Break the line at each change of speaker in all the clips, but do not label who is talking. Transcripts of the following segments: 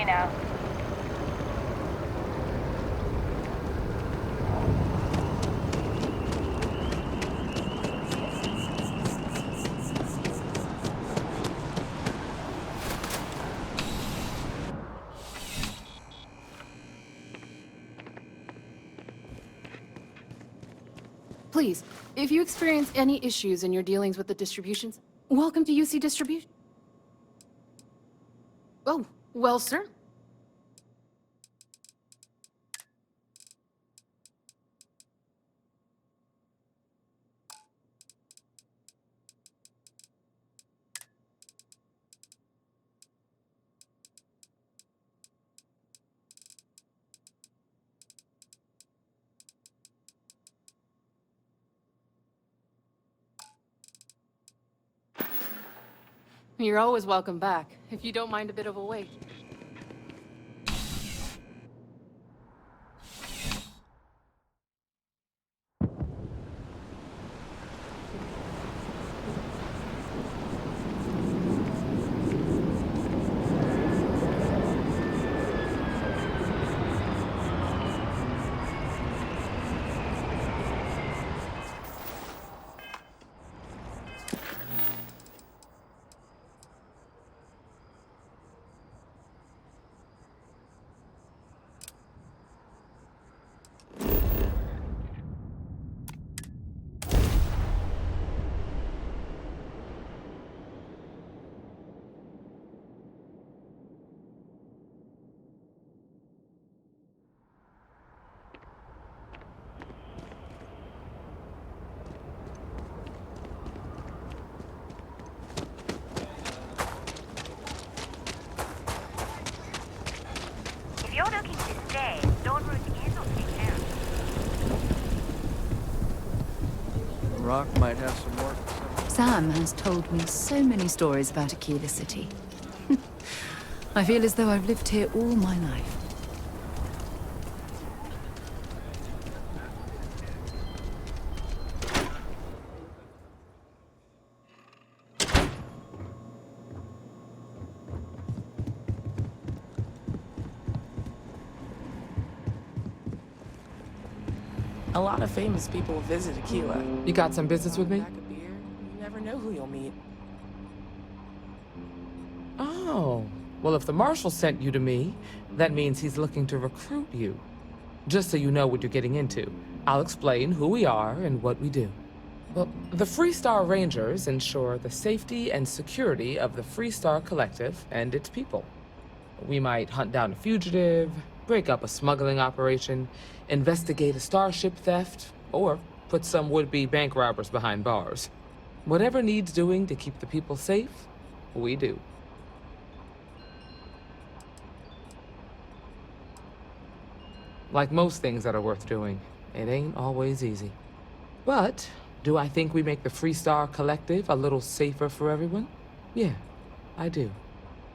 free now.
Please, if you experience any issues in your dealings with the distributions, welcome to UC Distribution. Oh, well, sir. You're always welcome back, if you don't mind a bit of a wait.
If you're looking to stay, Dawn Route is okay there.
Rock might have some work.
Sam has told me so many stories about Mikaela City. I feel as though I've lived here all my life.
A lot of famous people visit Mikaela.
You got some business with me?
Pack a beer, you never know who you'll meet.
Oh. Well, if the Marshal sent you to me, that means he's looking to recruit you. Just so you know what you're getting into, I'll explain who we are and what we do. Well, the Freestar Rangers ensure the safety and security of the Freestar Collective and its people. We might hunt down a fugitive, break up a smuggling operation, investigate a starship theft, or put some would-be bank robbers behind bars. Whatever needs doing to keep the people safe, we do. Like most things that are worth doing, it ain't always easy. But do I think we make the Freestar Collective a little safer for everyone? Yeah, I do.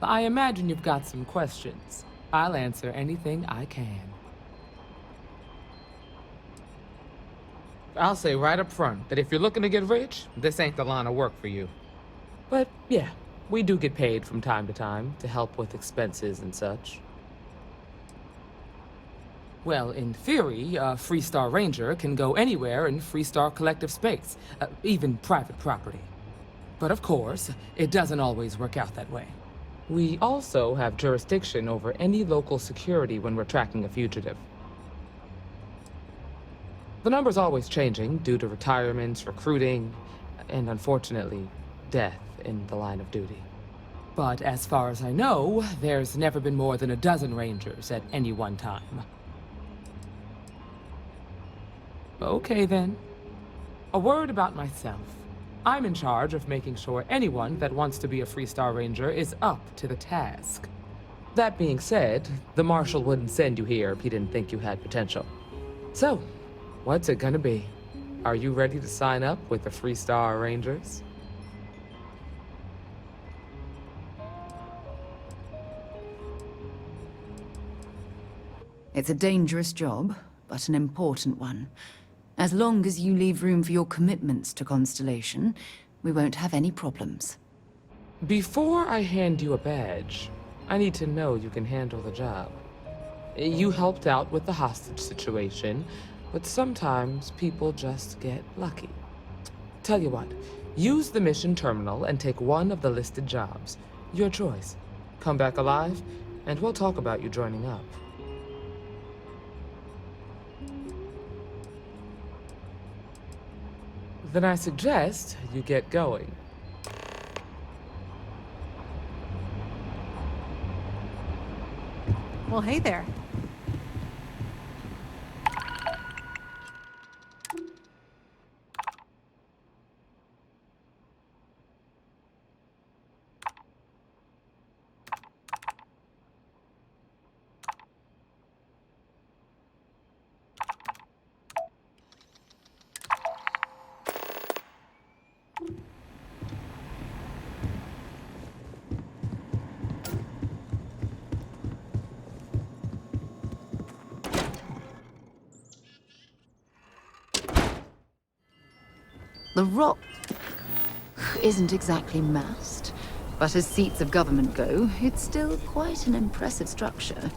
I imagine you've got some questions. I'll answer anything I can. I'll say right up front that if you're looking to get rich, this ain't the line of work for you. But yeah, we do get paid from time to time to help with expenses and such. Well, in theory, a Freestar Ranger can go anywhere in Freestar Collective space, even private property. But of course, it doesn't always work out that way. We also have jurisdiction over any local security when we're tracking a fugitive. The number's always changing due to retirements, recruiting, and unfortunately, death in the line of duty. But as far as I know, there's never been more than a dozen Rangers at any one time. Okay then. A word about myself. I'm in charge of making sure anyone that wants to be a Freestar Ranger is up to the task. That being said, the Marshal wouldn't send you here if he didn't think you had potential. So, what's it gonna be? Are you ready to sign up with the Freestar Rangers?
It's a dangerous job, but an important one. As long as you leave room for your commitments to Constellation, we won't have any problems.
Before I hand you a badge, I need to know you can handle the job. You helped out with the hostage situation, but sometimes people just get lucky. Tell you what, use the mission terminal and take one of the listed jobs. Your choice. Come back alive, and we'll talk about you joining up. Then I suggest you get going.
Well, hey there.
The rock isn't exactly massed, but as seats of government go, it's still quite an impressive structure.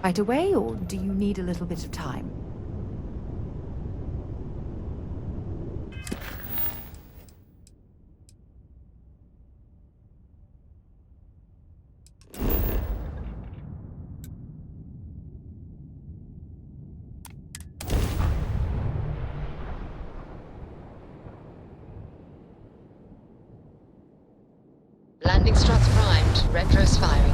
Right away, or do you need a little bit of time?
Landing struts primed. Retros firing.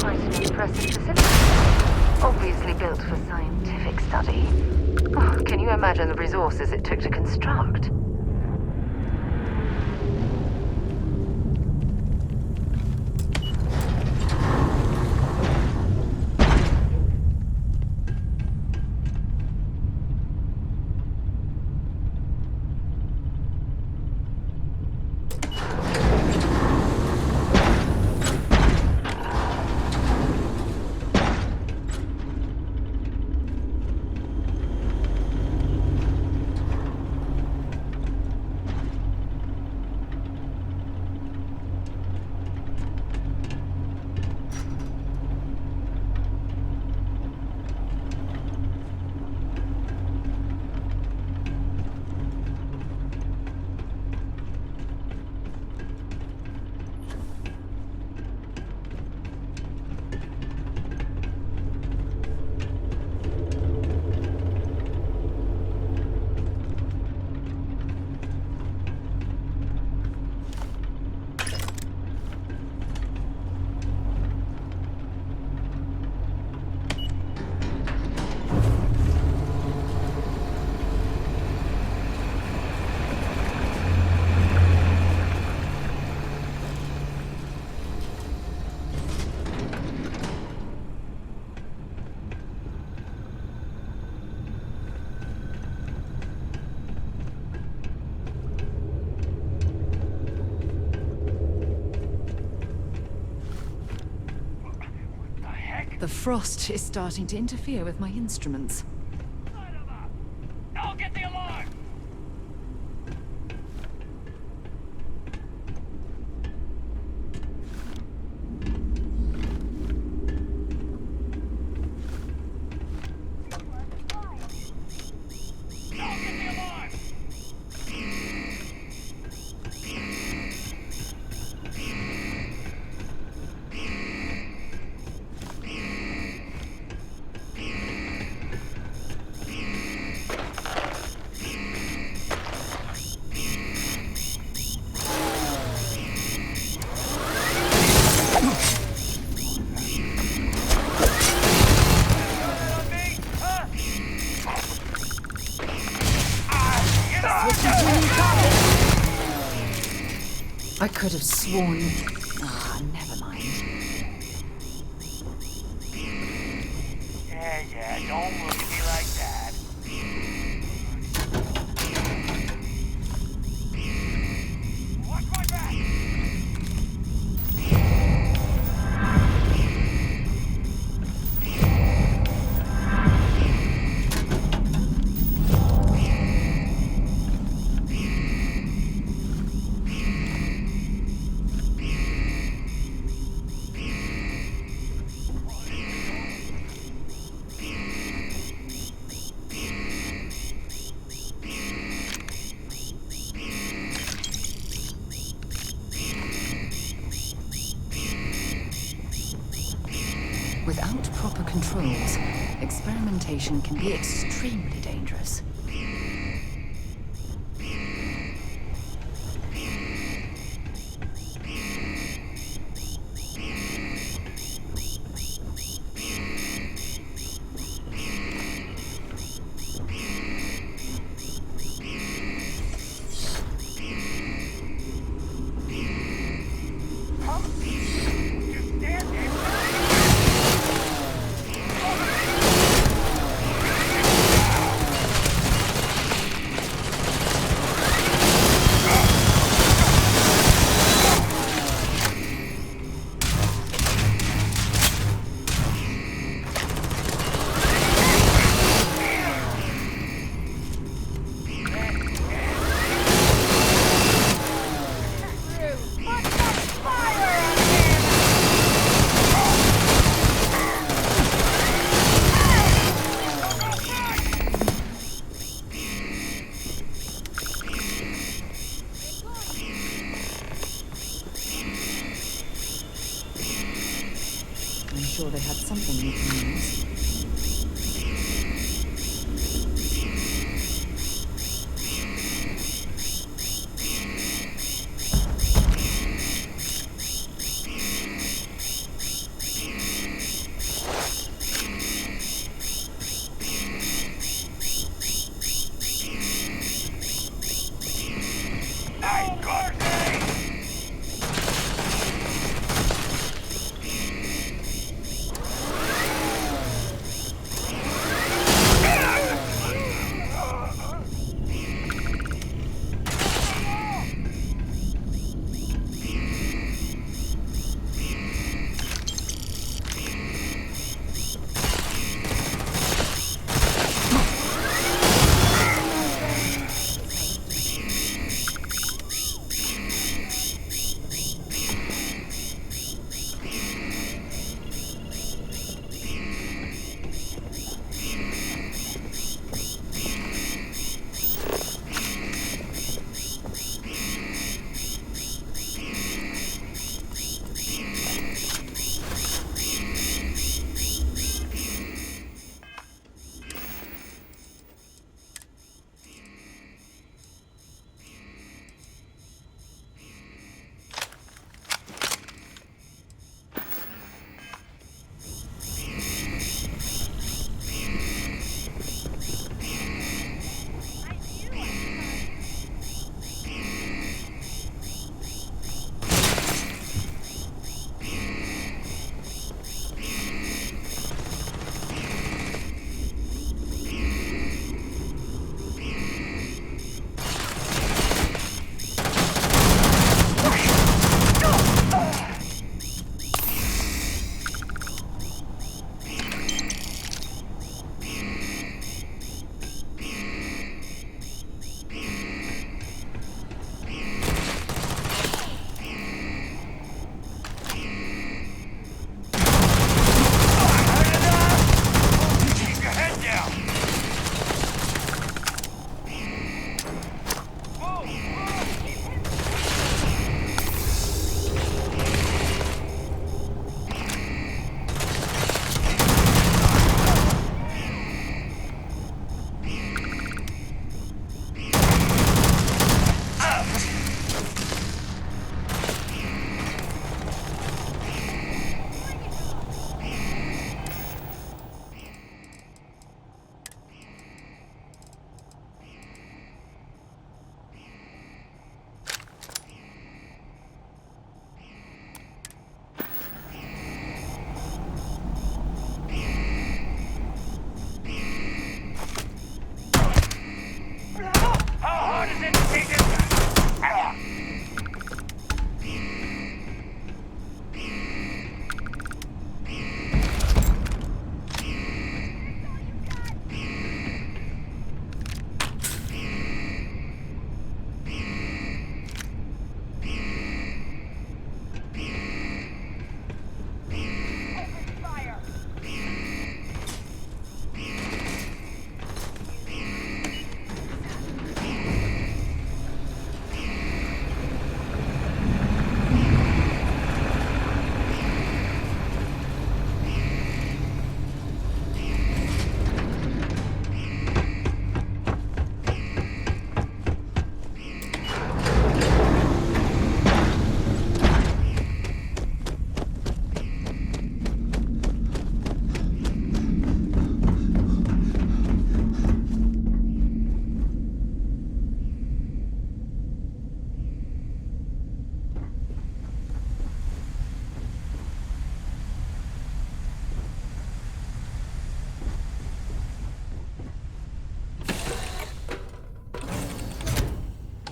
Quite an impressive facility. Obviously built for scientific study. Oh, can you imagine the resources it took to construct?
The frost is starting to interfere with my instruments.
I'll get the alarm!
I could have sworn... Ah, never mind.
Yeah, don't look at me like that. Watch my back!
Without proper controls, experimentation can be extremely dangerous. I'm sure they had something you can use.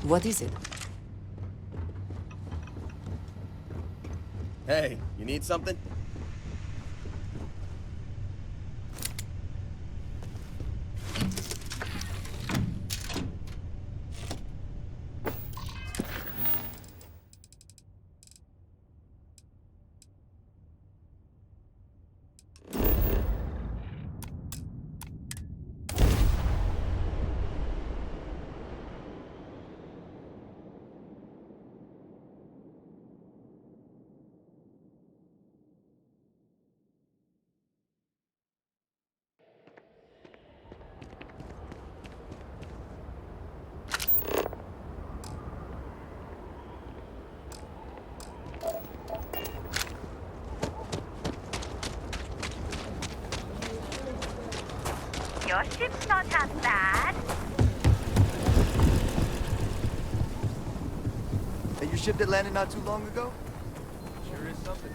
What is it?
Hey, you need something?
Your ship's not half bad.
Hey, your ship that landed not too long ago? Sure is something.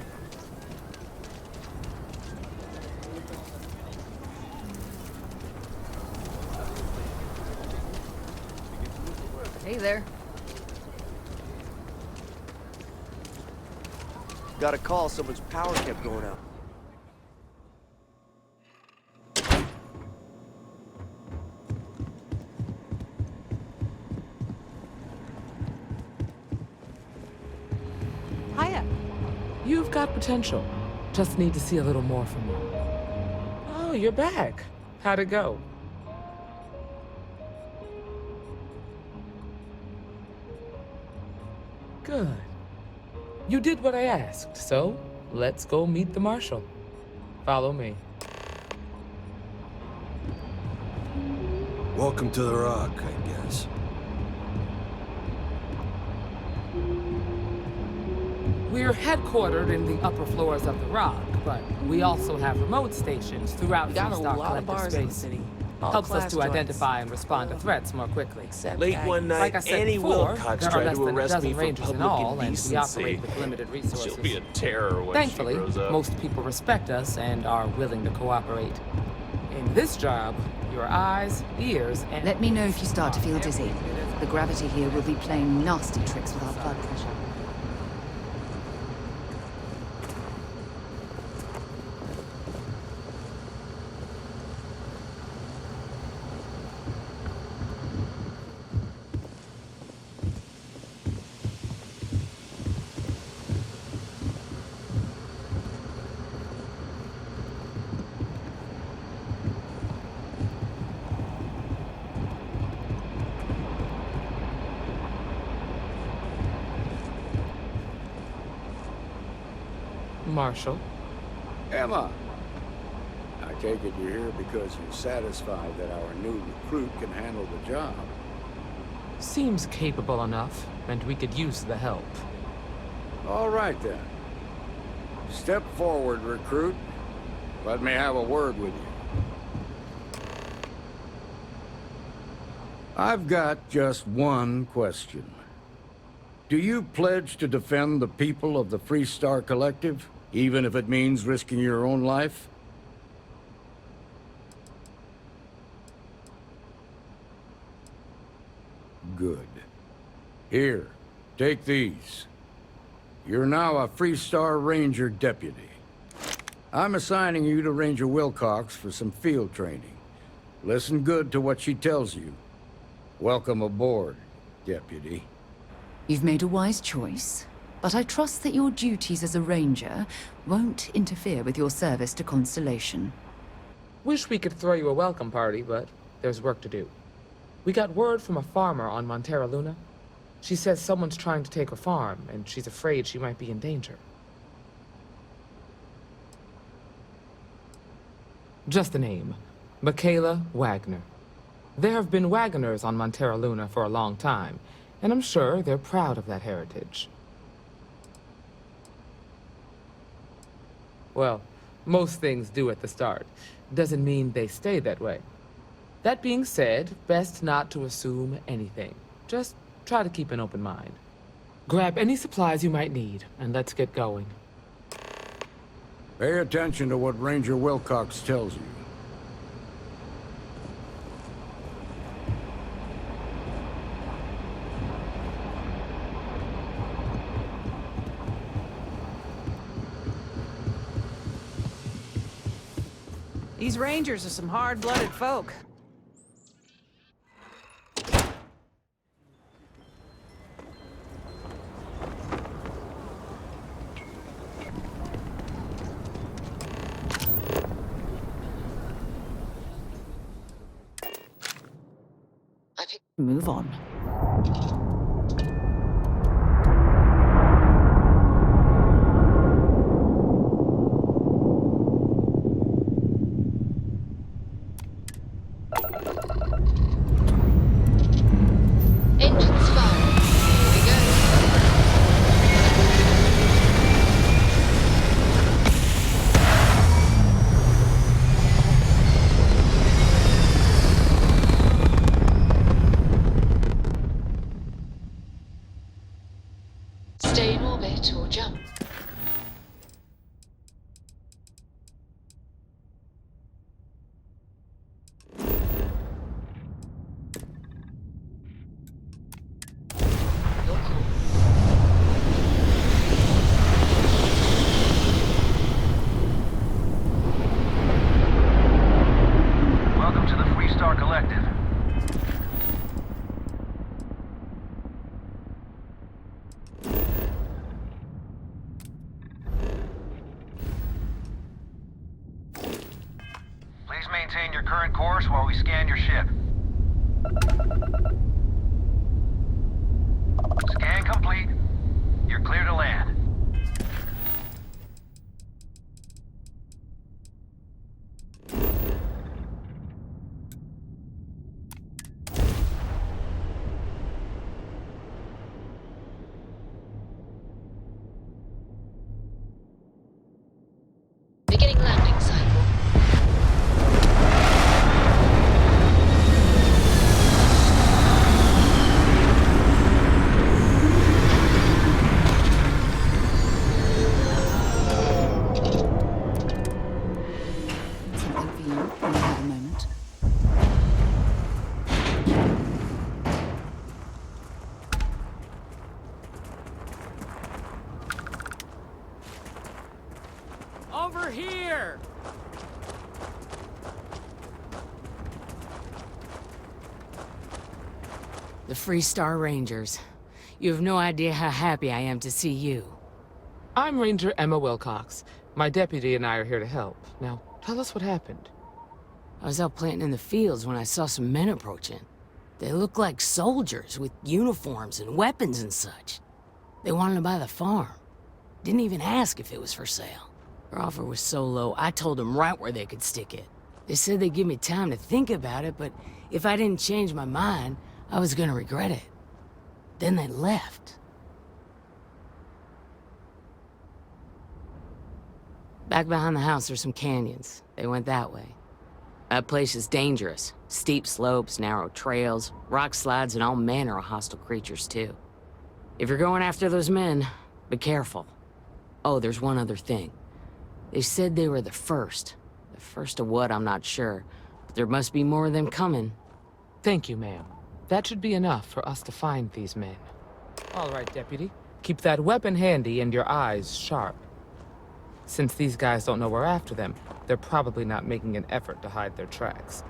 Hey there.
Got a call, someone's power kept going out.
Hiya.
You've got potential. Just need to see a little more from you. Oh, you're back. How'd it go? Good. You did what I asked, so let's go meet the Marshal. Follow me.
Welcome to the Rock, I guess.
We're headquartered in the upper floors of the Rock, but we also have remote stations throughout
We got a
Freestar
lot of bars in the
space.
city. All
Helps us
class
to
joints.
identify and respond to threats more quickly.
Except
Late
baggies.
one night,
Like I said
Annie
before,
Wilcox
there are
tried
less
to
than a
arrest
dozen
me for
rangers in
public
all, and we
indecency.
operate with limited resources.
She'll be a terror when
Thankfully,
she grows up.
most people respect us and are willing to cooperate. In this job, your eyes, ears, and...
Let me know if you start to feel dizzy. The gravity here will be playing nasty tricks with our blood pressure.
Marshal.
Emma, I take it you're here because you're satisfied that our new recruit can handle the job.
Seems capable enough, and we could use the help.
All right, then. Step forward, recruit. Let me have a word with you. I've got just one question. Do you pledge to defend the people of the Freestar Collective, even if it means risking your own life? Good. Here, take these. You're now a Freestar Ranger deputy. I'm assigning you to Ranger Wilcox for some field training. Listen good to what she tells you. Welcome aboard, deputy.
You've made a wise choice, but I trust that your duties as a ranger won't interfere with your service to Constellation.
Wish we could throw you a welcome party, but there's work to do. We got word from a farmer on Montera Luna. She says someone's trying to take her farm, and she's afraid she might be in danger. Just a name. Mikaela Waggoner. There have been Waggoners on Montera Luna for a long time, and I'm sure they're proud of that heritage. Well, most things do at the start. Doesn't mean they stay that way. That being said, best not to assume anything. Just try to keep an open mind. Grab any supplies you might need, and let's get going.
Pay attention to what Ranger Wilcox tells you.
These Rangers are some hard-blooded folk.
Move on.
Engines firing. Here we go. Stay in orbit or jump. Your call.
Welcome to the Freestar Collective. Please maintain your current course while we scan your ship. Scan complete. You're clear to land.
Beginning landing cycle.
Something for you when you have a moment.
Over here! The Freestar Rangers. You have no idea how happy I am to see you.
I'm Ranger Emma Wilcox. My deputy and I are here to help. Now, tell us what happened.
I was out planting in the fields when I saw some men approaching. They looked like soldiers with uniforms and weapons and such. They wanted to buy the farm. Didn't even ask if it was for sale. Their offer was so low, I told them right where they could stick it. They said they'd give me time to think about it, but if I didn't change my mind, I was gonna regret it. Then they left. Back behind the house there's some canyons. They went that way. That place is dangerous. Steep slopes, narrow trails, rock slides, and all manner of hostile creatures, too. If you're going after those men, be careful. Oh, there's one other thing. They said they were the first. The first of what, I'm not sure. But there must be more of them coming.
Thank you, ma'am. That should be enough for us to find these men. All right, deputy. Keep that weapon handy and your eyes sharp. Since these guys don't know we're after them, they're probably not making an effort to hide their tracks.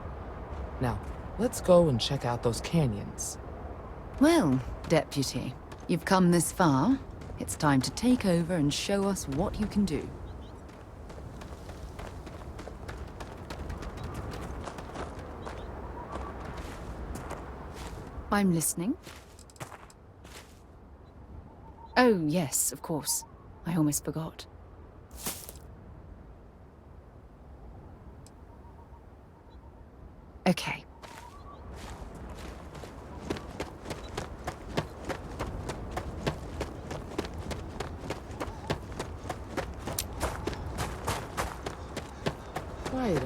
Now, let's go and check out those canyons.
Well, Deputy, you've come this far. It's time to take over and show us what you can do. I'm listening. Oh, yes, of course. I almost forgot. Okay.
Quite,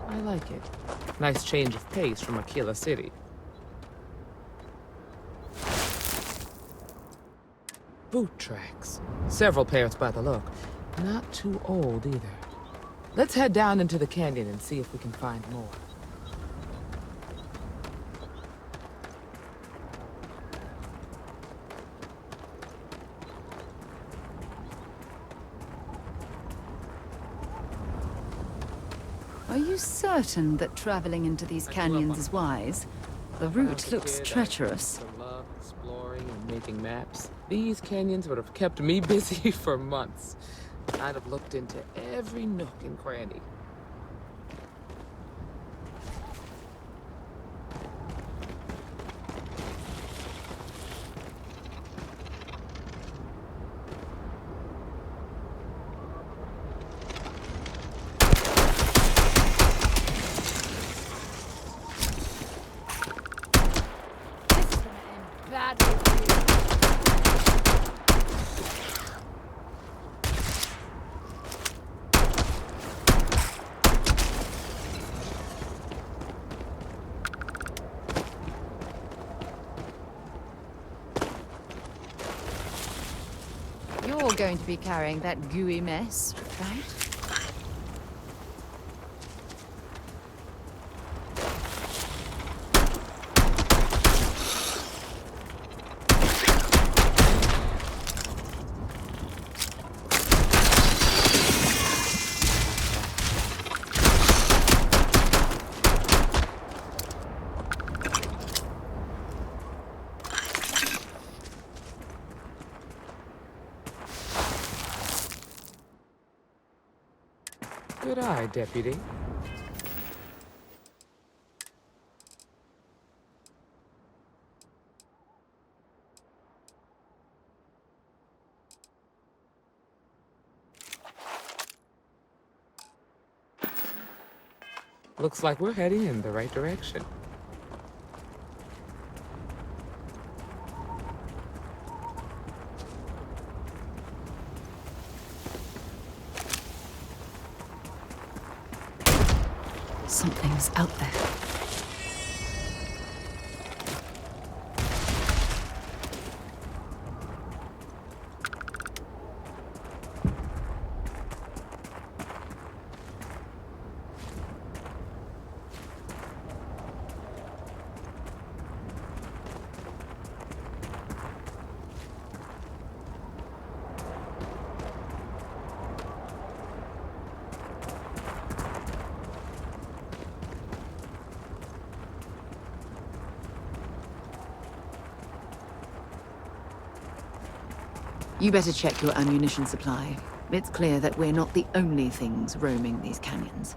I like it. Nice change of pace from Mikaela City. Boot tracks. Several pairs by the look. Not too old either. Let's head down into the canyon and see if we can find more.
Are you certain that traveling into these canyons is wise? The route looks treacherous.
I love exploring and making maps. These canyons would have kept me busy for months. I'd have looked into every nook and cranny.
You're going to be carrying that gooey mess, right?
Good eye, Deputy. Looks like we're heading in the right direction.
Something's out there. You better check your ammunition supply. It's clear that we're not the only things roaming these canyons.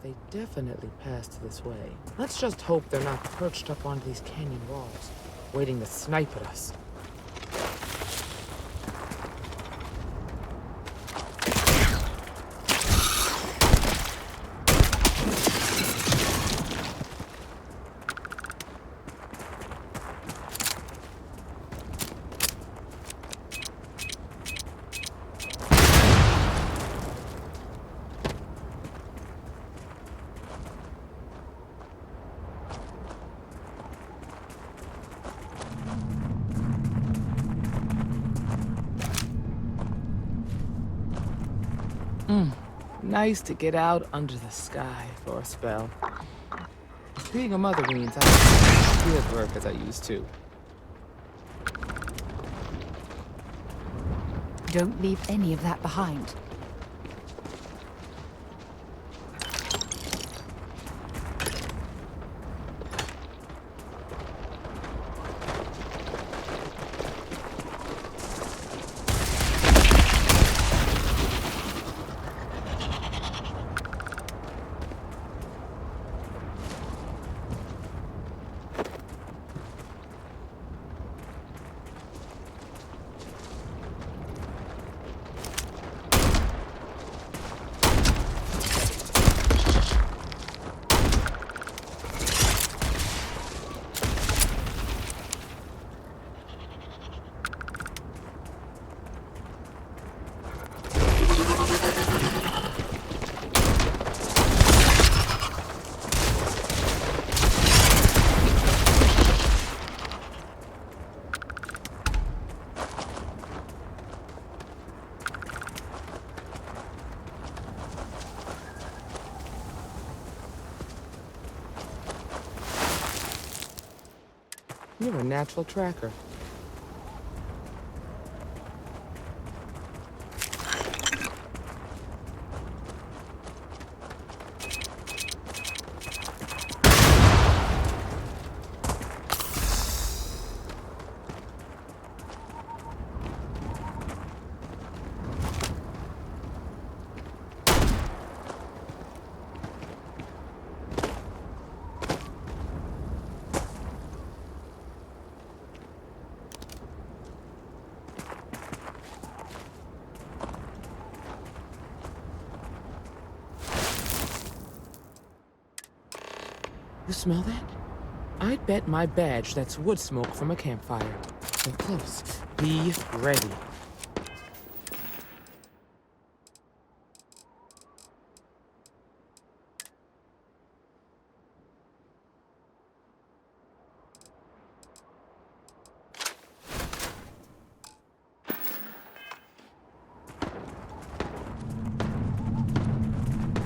They definitely passed this way. Let's just hope they're not perched up on these canyon walls, waiting to snipe at us. Nice to get out under the sky for a spell. Being a mother means I don't do field work as I used to.
Don't leave any of that behind.
You're a natural tracker. You smell that? I'd bet my badge that's wood smoke from a campfire. They're close. Be ready.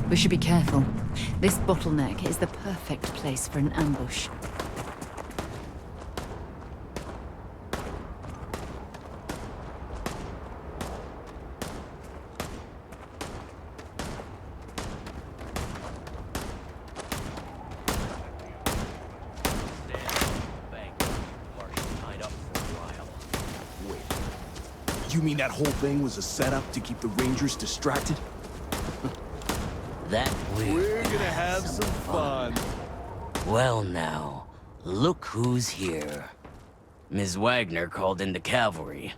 We should be careful. This bottleneck is the perfect place for an ambush.
You mean that whole thing was a setup to keep the Rangers distracted?
We're
gonna have some fun.
Well now, look who's here. Ms. Waggoner called in the cavalry.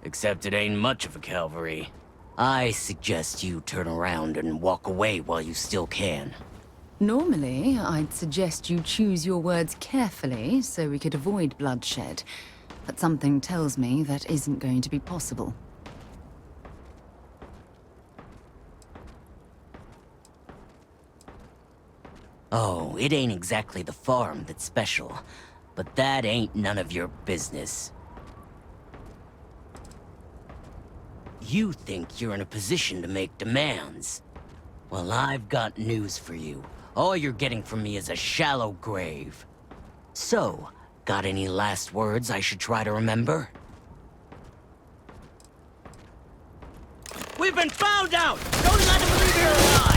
Except it ain't much of a cavalry. I suggest you turn around and walk away while you still can.
Normally, I'd suggest you choose your words carefully so we could avoid bloodshed. But something tells me that isn't going to be possible.
Oh, it ain't exactly the farm that's special, but that ain't none of your business. You think you're in a position to make demands. Well, I've got news for you. All you're getting from me is a shallow grave. So, got any last words I should try to remember? We've been found out! Don't let them leave here alive!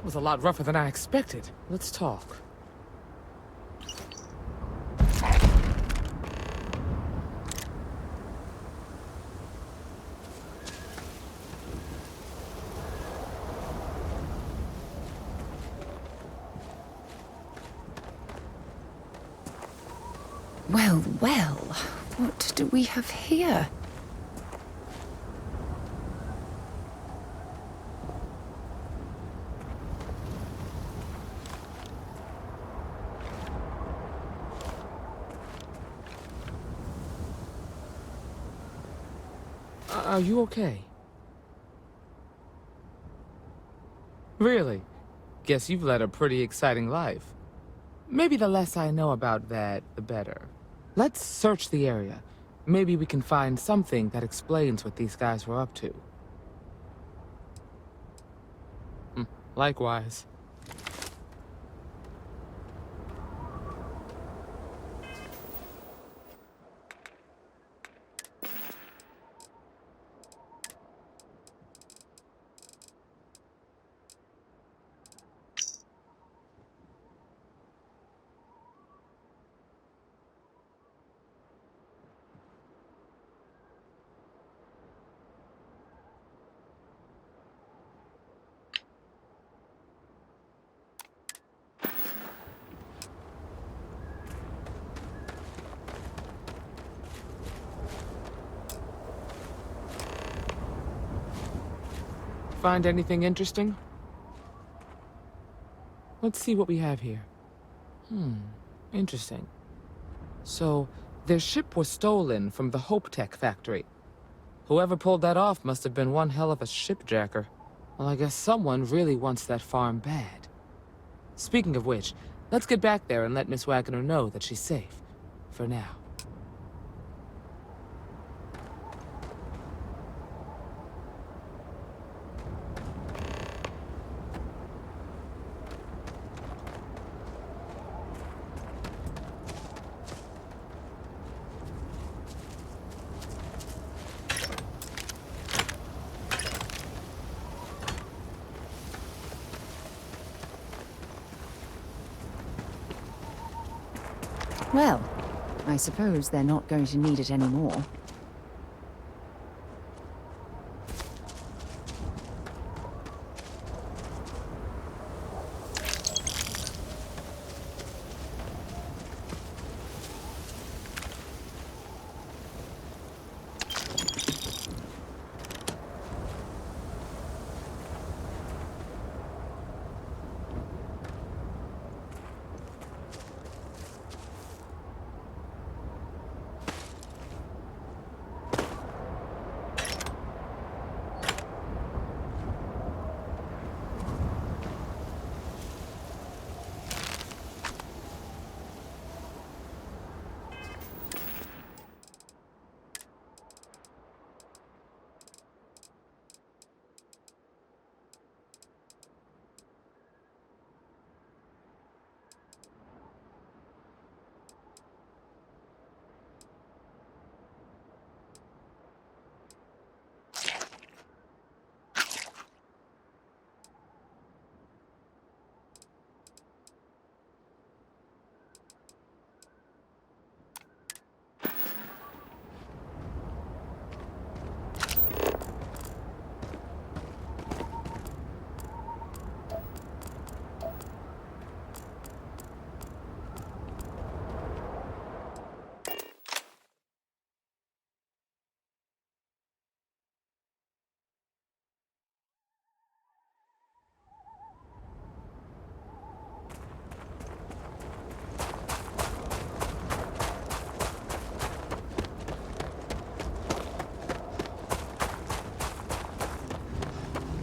was a lot rougher than I expected. Let's talk.
Well, well, what do we have here?
Are you okay? Really? Guess you've led a pretty exciting life. Maybe the less I know about that, the better. Let's search the area. Maybe we can find something that explains what these guys were up to. Likewise. Find anything interesting? Let's see what we have here. Interesting. So, their ship was stolen from the Hope Tech factory. Whoever pulled that off must have been one hell of a shipjacker. Well, I guess someone really wants that farm bad. Speaking of which, let's get back there and let Miss Waggoner know that she's safe. For now.
Well, I suppose they're not going to need it anymore.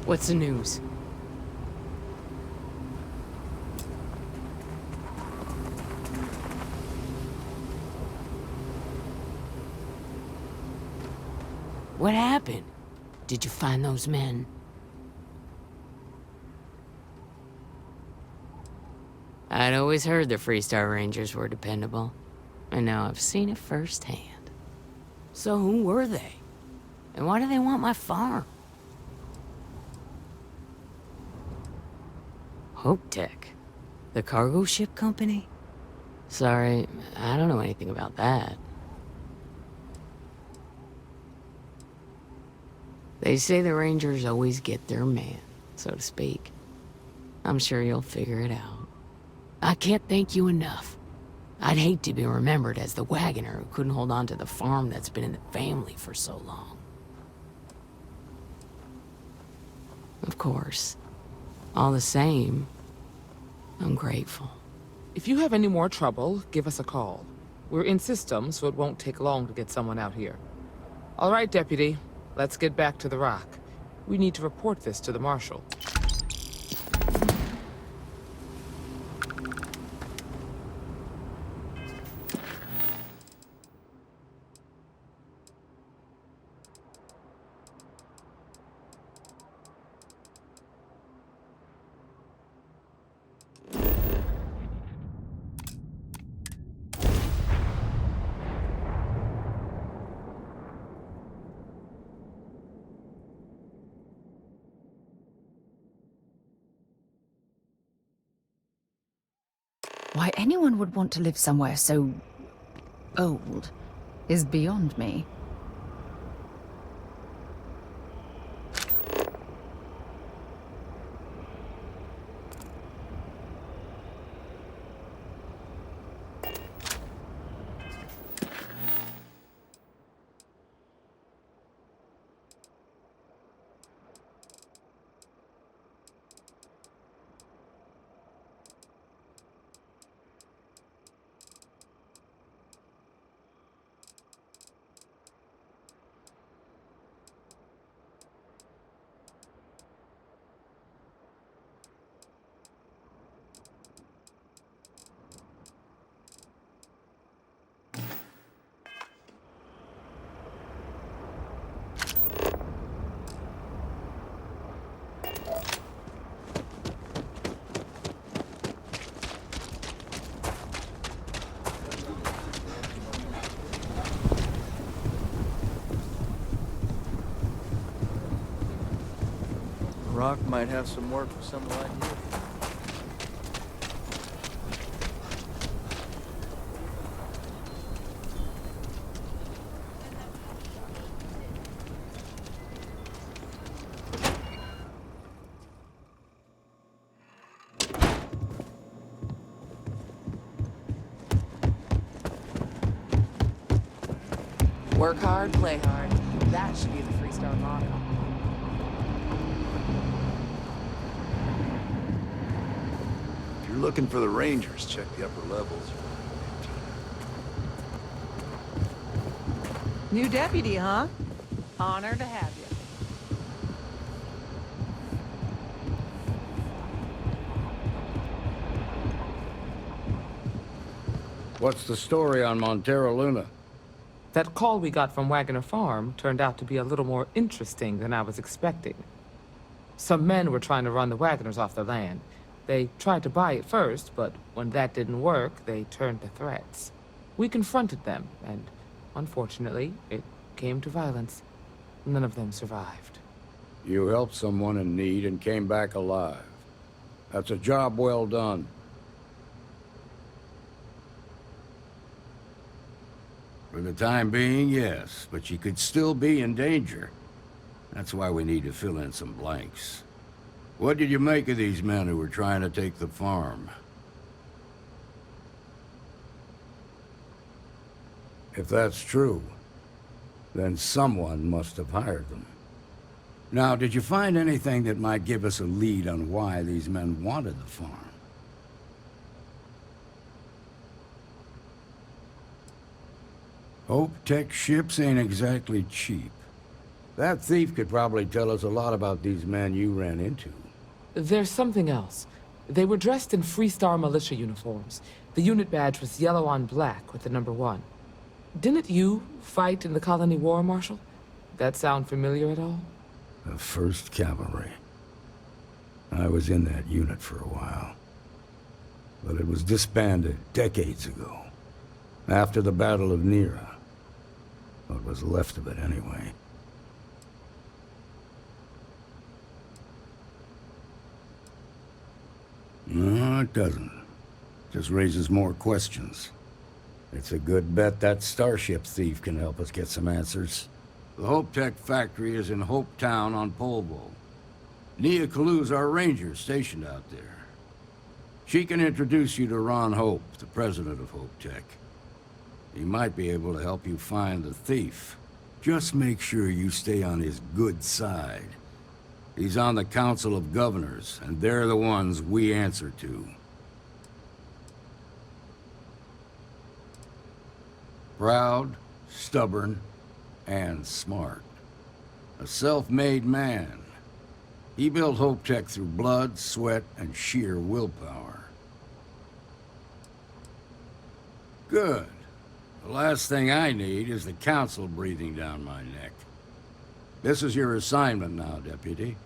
What's the news? What happened? Did you find those men? I'd always heard the Freestar Rangers were dependable, and now I've seen it firsthand. So who were they? And why do they want my farm? Hope Tech? The cargo ship company? Sorry, I don't know anything about that. They say the Rangers always get their man, so to speak. I'm sure you'll figure it out. I can't thank you enough. I'd hate to be remembered as the Waggoner who couldn't hold on to the farm that's been in the family for so long. Of course. All the same, I'm grateful.
If you have any more trouble, give us a call. We're in system, so it won't take long to get someone out here. All right, Deputy. Let's get back to the Rock. We need to report this to the Marshal.
Why anyone would want to live somewhere so old is beyond me.
Rock might have some work for someone like you.
Work hard, play hard. That should be the Freestar motto.
If you're looking for the Rangers, check the upper levels.
New deputy, huh? Honor to have you.
What's the story on Montero Luna?
That call we got from Waggoner Farm turned out to be a little more interesting than I was expecting. Some men were trying to run the Waggoners off the land. They tried to buy it first, but when that didn't work, they turned to threats. We confronted them, and unfortunately, it came to violence. None of them survived.
You helped someone in need and came back alive. That's a job well done. For the time being, yes, but you could still be in danger. That's why we need to fill in some blanks. What did you make of these men who were trying to take the farm? If that's true, then someone must have hired them. Now, did you find anything that might give us a lead on why these men wanted the farm? Hope Tech ships ain't exactly cheap. That thief could probably tell us a lot about these men you ran into.
There's something else. They were dressed in Freestar militia uniforms. The unit badge was yellow on black with the number 1. Didn't you fight in the Colony War, Marshal? That sound familiar at all?
The 1st Cavalry. I was in that unit for a while. But it was disbanded decades ago. After the Battle of Nia. What was left of it, anyway. No, it doesn't. Just raises more questions. It's a good bet that starship thief can help us get some answers. The Hope Tech factory is in Hope Town on Polvo. Nia Kalu's our ranger stationed out there. She can introduce you to Ron Hope, the president of Hope Tech. He might be able to help you find the thief. Just make sure you stay on his good side. He's on the Council of Governors, and they're the ones we answer to. Proud, stubborn, and smart. A self-made man. He built Hope Tech through blood, sweat, and sheer willpower. Good. The last thing I need is the Council breathing down my neck. This is your assignment now, Deputy.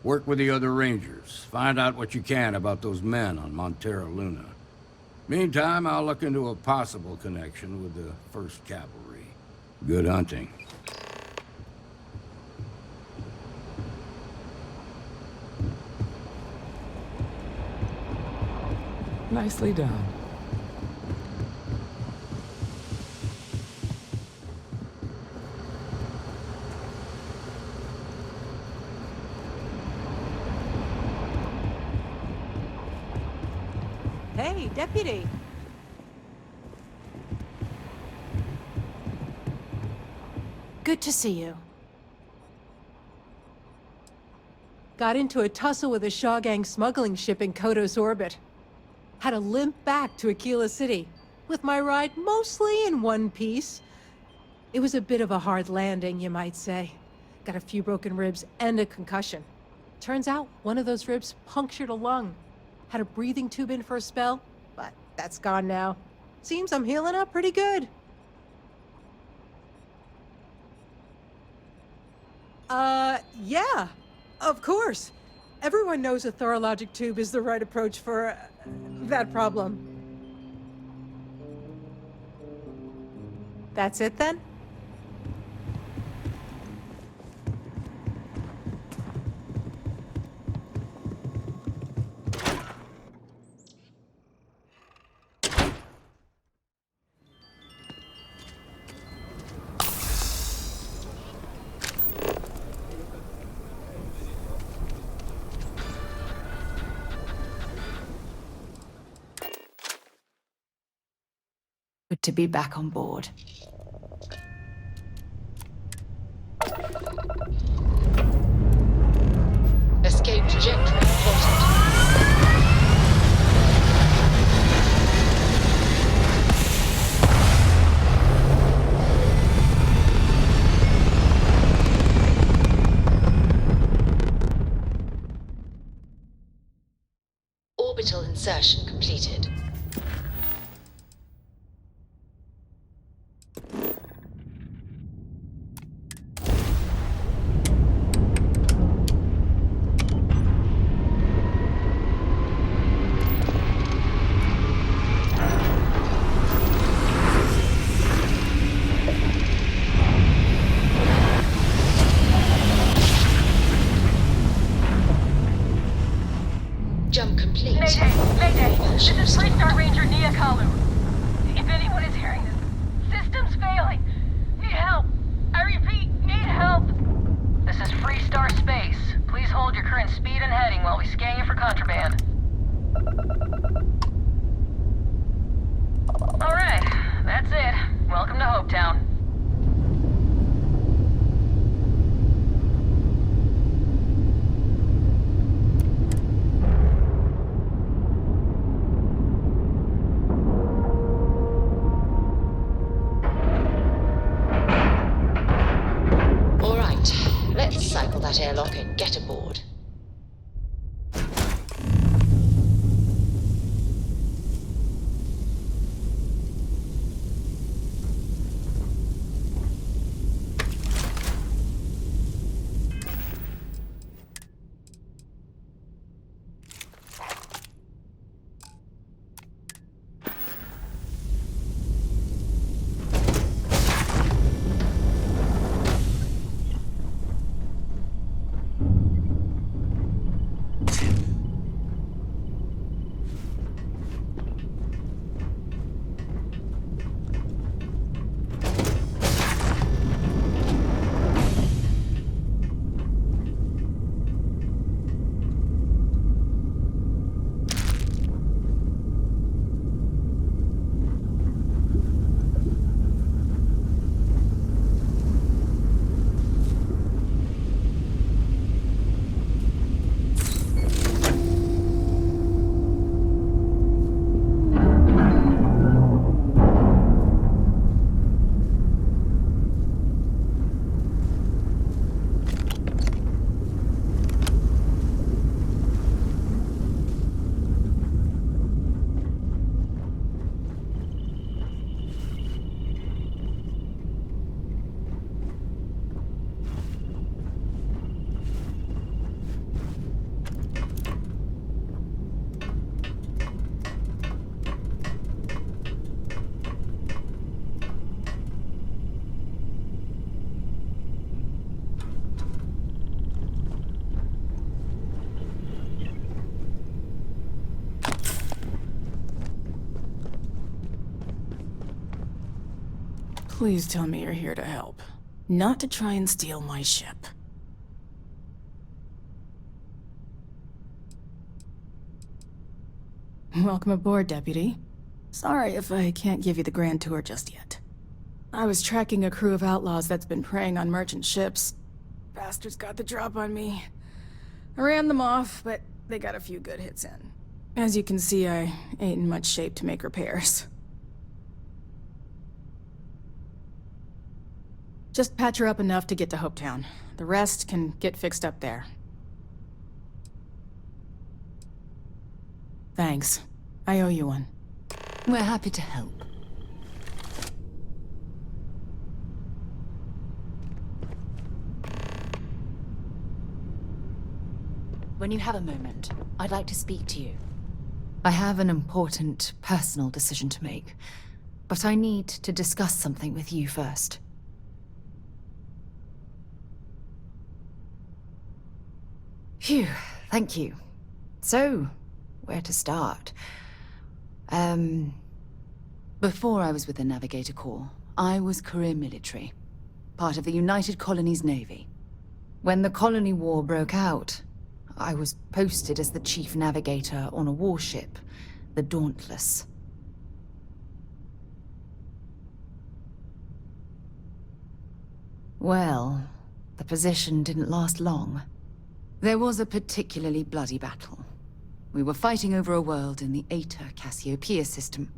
Work with the other Rangers. Find out what you can about those men on Montera Luna. Meantime, I'll look into a possible connection with the 1st Cavalry. Good hunting.
Nicely done.
Hey, Deputy.
Good to see you.
Got into a tussle with a Shaw Gang smuggling ship in Kodos orbit. Had to limp back to Aquila City, with my ride mostly in one piece. It was a bit of a hard landing, you might say. Got a few broken ribs and a concussion. Turns out one of those ribs punctured a lung. Had a breathing tube in for a spell, but that's gone now. Seems I'm healing up pretty good. Yeah, of course. Everyone knows a thorologic tube is the right approach for that problem. That's it then?
Good to be back on board.
Escape trajectory plotted. Orbital insertion completed. Jump complete.
Mayday! Mayday! This is Freestar Ranger Nia Kalu. If anyone is hearing this, system's failing. Need help. I repeat, need help. This is Freestar Space. Please hold your current speed and heading while we scan you for contraband. Alright, that's it. Welcome to Hope Town.
Let's cycle that airlock and get aboard.
Please tell me you're here to help, not to try and steal my ship. Welcome aboard, Deputy. Sorry if I can't give you the grand tour just yet. I was tracking a crew of outlaws that's been preying on merchant ships. Bastards got the drop on me. I ran them off, but they got a few good hits in. As you can see, I ain't in much shape to make repairs. Just patch her up enough to get to Hopetown. The rest can get fixed up there. Thanks. I owe you one.
We're happy to help. When you have a moment, I'd like to speak to you. I have an important personal decision to make, but I need to discuss something with you first. Phew, thank you. So, where to start? Before I was with the Navigator Corps, I was career military, part of the United Colonies Navy. When the Colony War broke out, I was posted as the chief navigator on a warship, the Dauntless. Well, the position didn't last long. There was a particularly bloody battle. We were fighting over a world in the Eta Cassiopeia system.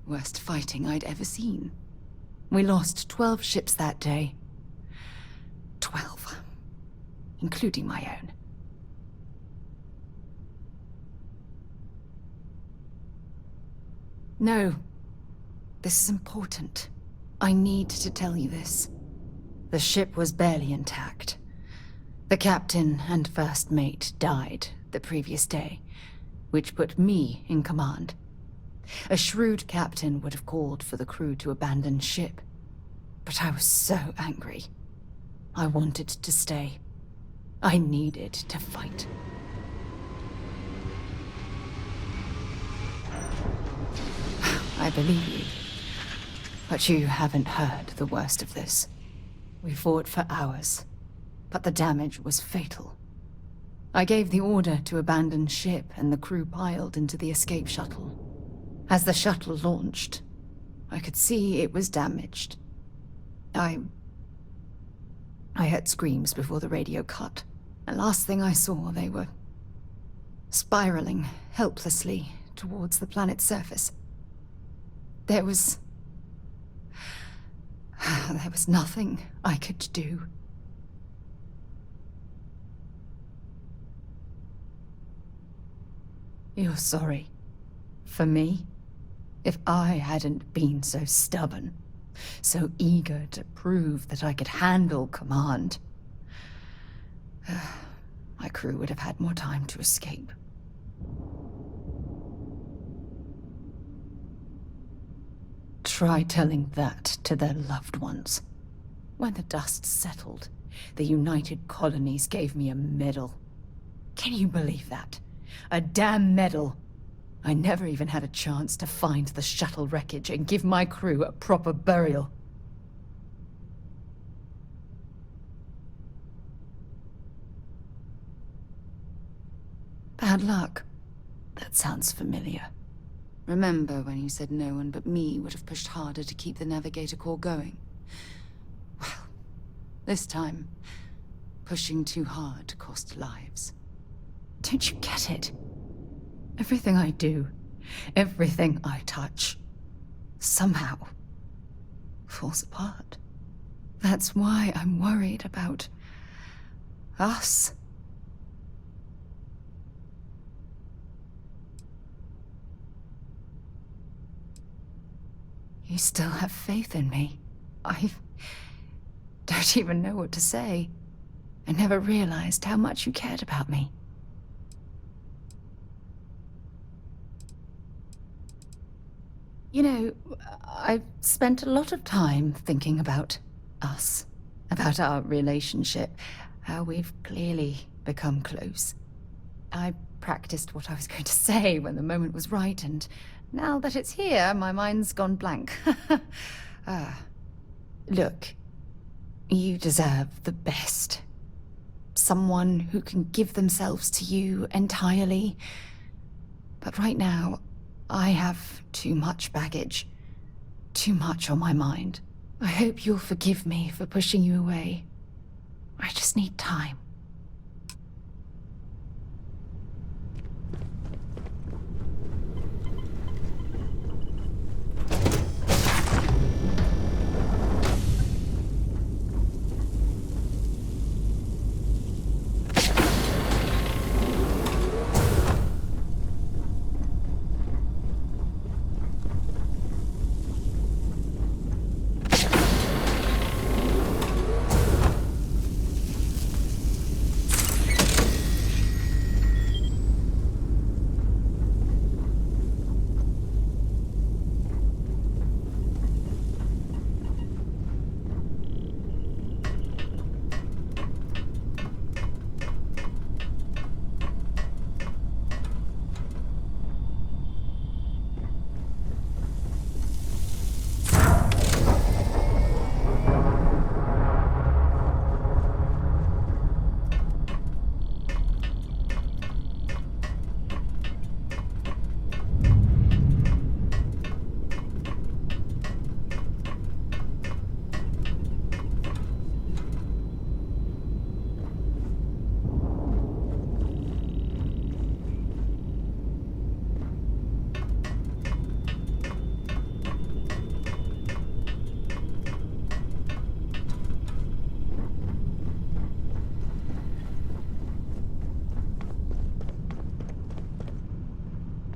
Worst fighting I'd ever seen. We lost 12 ships that day. 12. Including my own. No. This is important. I need to tell you this. The ship was barely intact. The captain and first mate died the previous day, which put me in command. A shrewd captain would have called for the crew to abandon ship, but I was so angry. I wanted to stay. I needed to fight. I believe you, but you haven't heard the worst of this. We fought for hours, but the damage was fatal. I gave the order to abandon ship and the crew piled into the escape shuttle. As the shuttle launched, I could see it was damaged. I heard screams before the radio cut. And last thing I saw, they were spiraling helplessly towards the planet's surface. There was nothing I could do. You're sorry. For me? If I hadn't been so stubborn, so eager to prove that I could handle command, my crew would have had more time to escape. Try telling that to their loved ones. When the dust settled, the United Colonies gave me a medal. Can you believe that? A damn medal. I never even had a chance to find the shuttle wreckage and give my crew a proper burial. Bad luck. That sounds familiar. Remember when you said no one but me would have pushed harder to keep the Navigator Corps going? Well, this time, pushing too hard cost lives. Don't you get it? Everything I do, everything I touch, somehow falls apart. That's why I'm worried about us. You still have faith in me. I don't even know what to say. I never realized how much you cared about me. You know, I've spent a lot of time thinking about us, about our relationship, how we've clearly become close. I practiced what I was going to say when the moment was right, and now that it's here, my mind's gone blank. Look, you deserve the best. Someone who can give themselves to you entirely. But right now, I have too much baggage. Too much on my mind. I hope you'll forgive me for pushing you away. I just need time.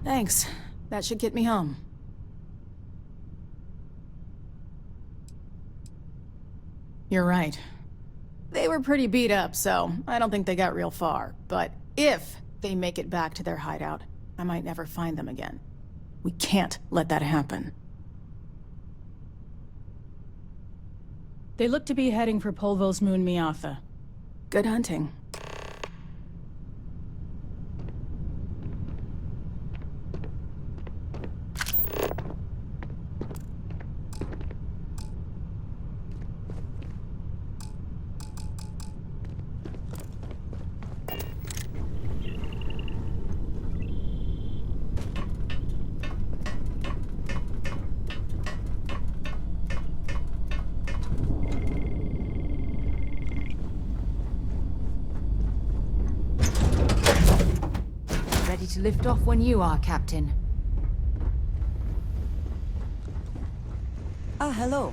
Thanks. That should get me home. You're right. They were pretty beat up, so I don't think they got real far. But if they make it back to their hideout, I might never find them again. We can't let that happen. They look to be heading for Polvo's moon Miatha. Good hunting.
To lift off when you are, Captain.
Ah, hello.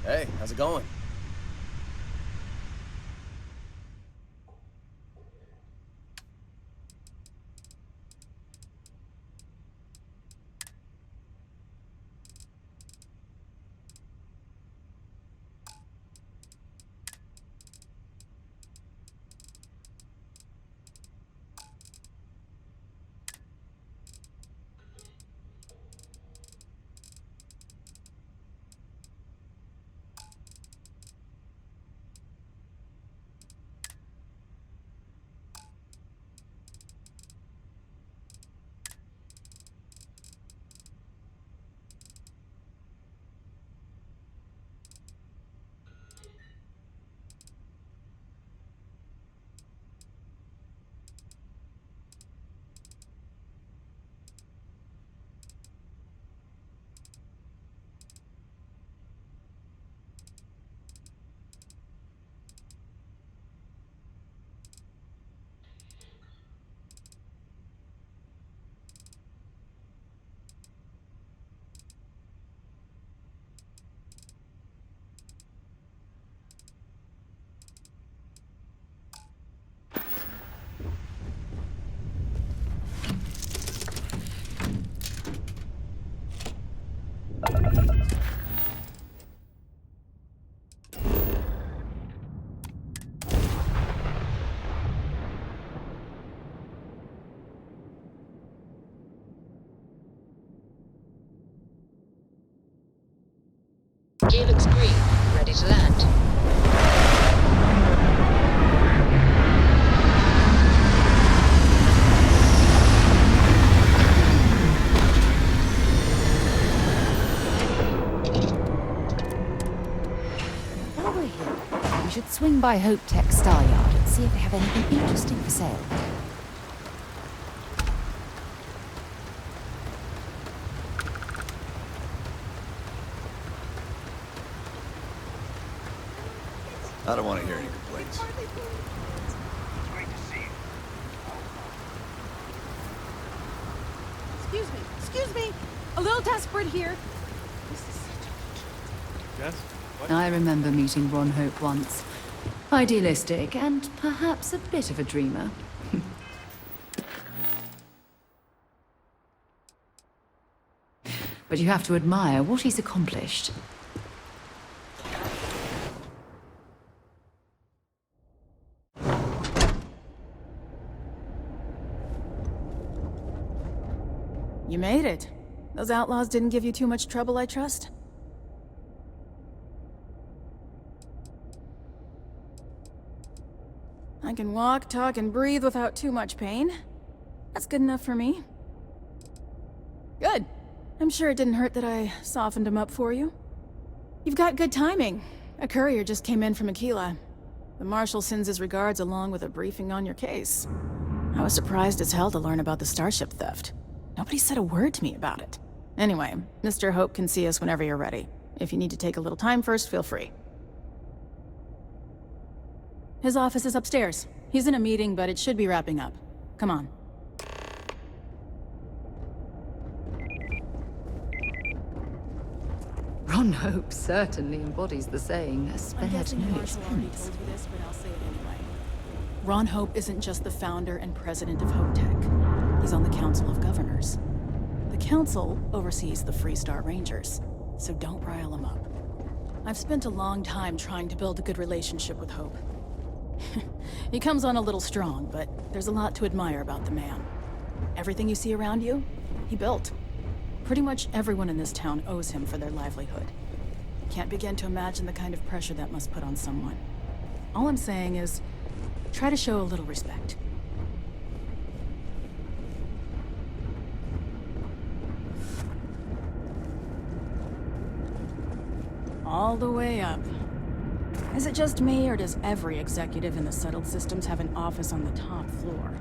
Hey, how's it going?
Gear looks green. Ready to land.
While we're here, we should swing by Hope Tech Star Yard and see if they have anything interesting for sale.
I don't want to hear any complaints.
Excuse me. A little desperate here.
Yes? What?
I remember meeting Ron Hope once. Idealistic and perhaps a bit of a dreamer. But you have to admire what he's accomplished.
You made it. Those outlaws didn't give you too much trouble, I trust? I can walk, talk, and breathe without too much pain. That's good enough for me. Good. I'm sure it didn't hurt that I softened him up for you. You've got good timing. A courier just came in from Mikaela. The Marshal sends his regards along with a briefing on your case. I was surprised as hell to learn about the starship theft. Nobody said a word to me about it. Anyway, Mr. Hope can see us whenever you're ready. If you need to take a little time first, feel free. His office is upstairs. He's in a meeting, but it should be wrapping up. Come on.
Ron Hope certainly embodies the saying, spared no expense.
Already told you this, but I'll say it anyway. Ron Hope isn't just the founder and president of Hope Tech. He's on the Council of Governors. The Council oversees the Freestar Rangers, so don't rile him up. I've spent a long time trying to build a good relationship with Hope. He comes on a little strong, but there's a lot to admire about the man. Everything you see around you, he built. Pretty much everyone in this town owes him for their livelihood. Can't begin to imagine the kind of pressure that must put on someone. All I'm saying is, try to show a little respect. All the way up. Is it just me, or does every executive in the settled systems have an office on the top floor?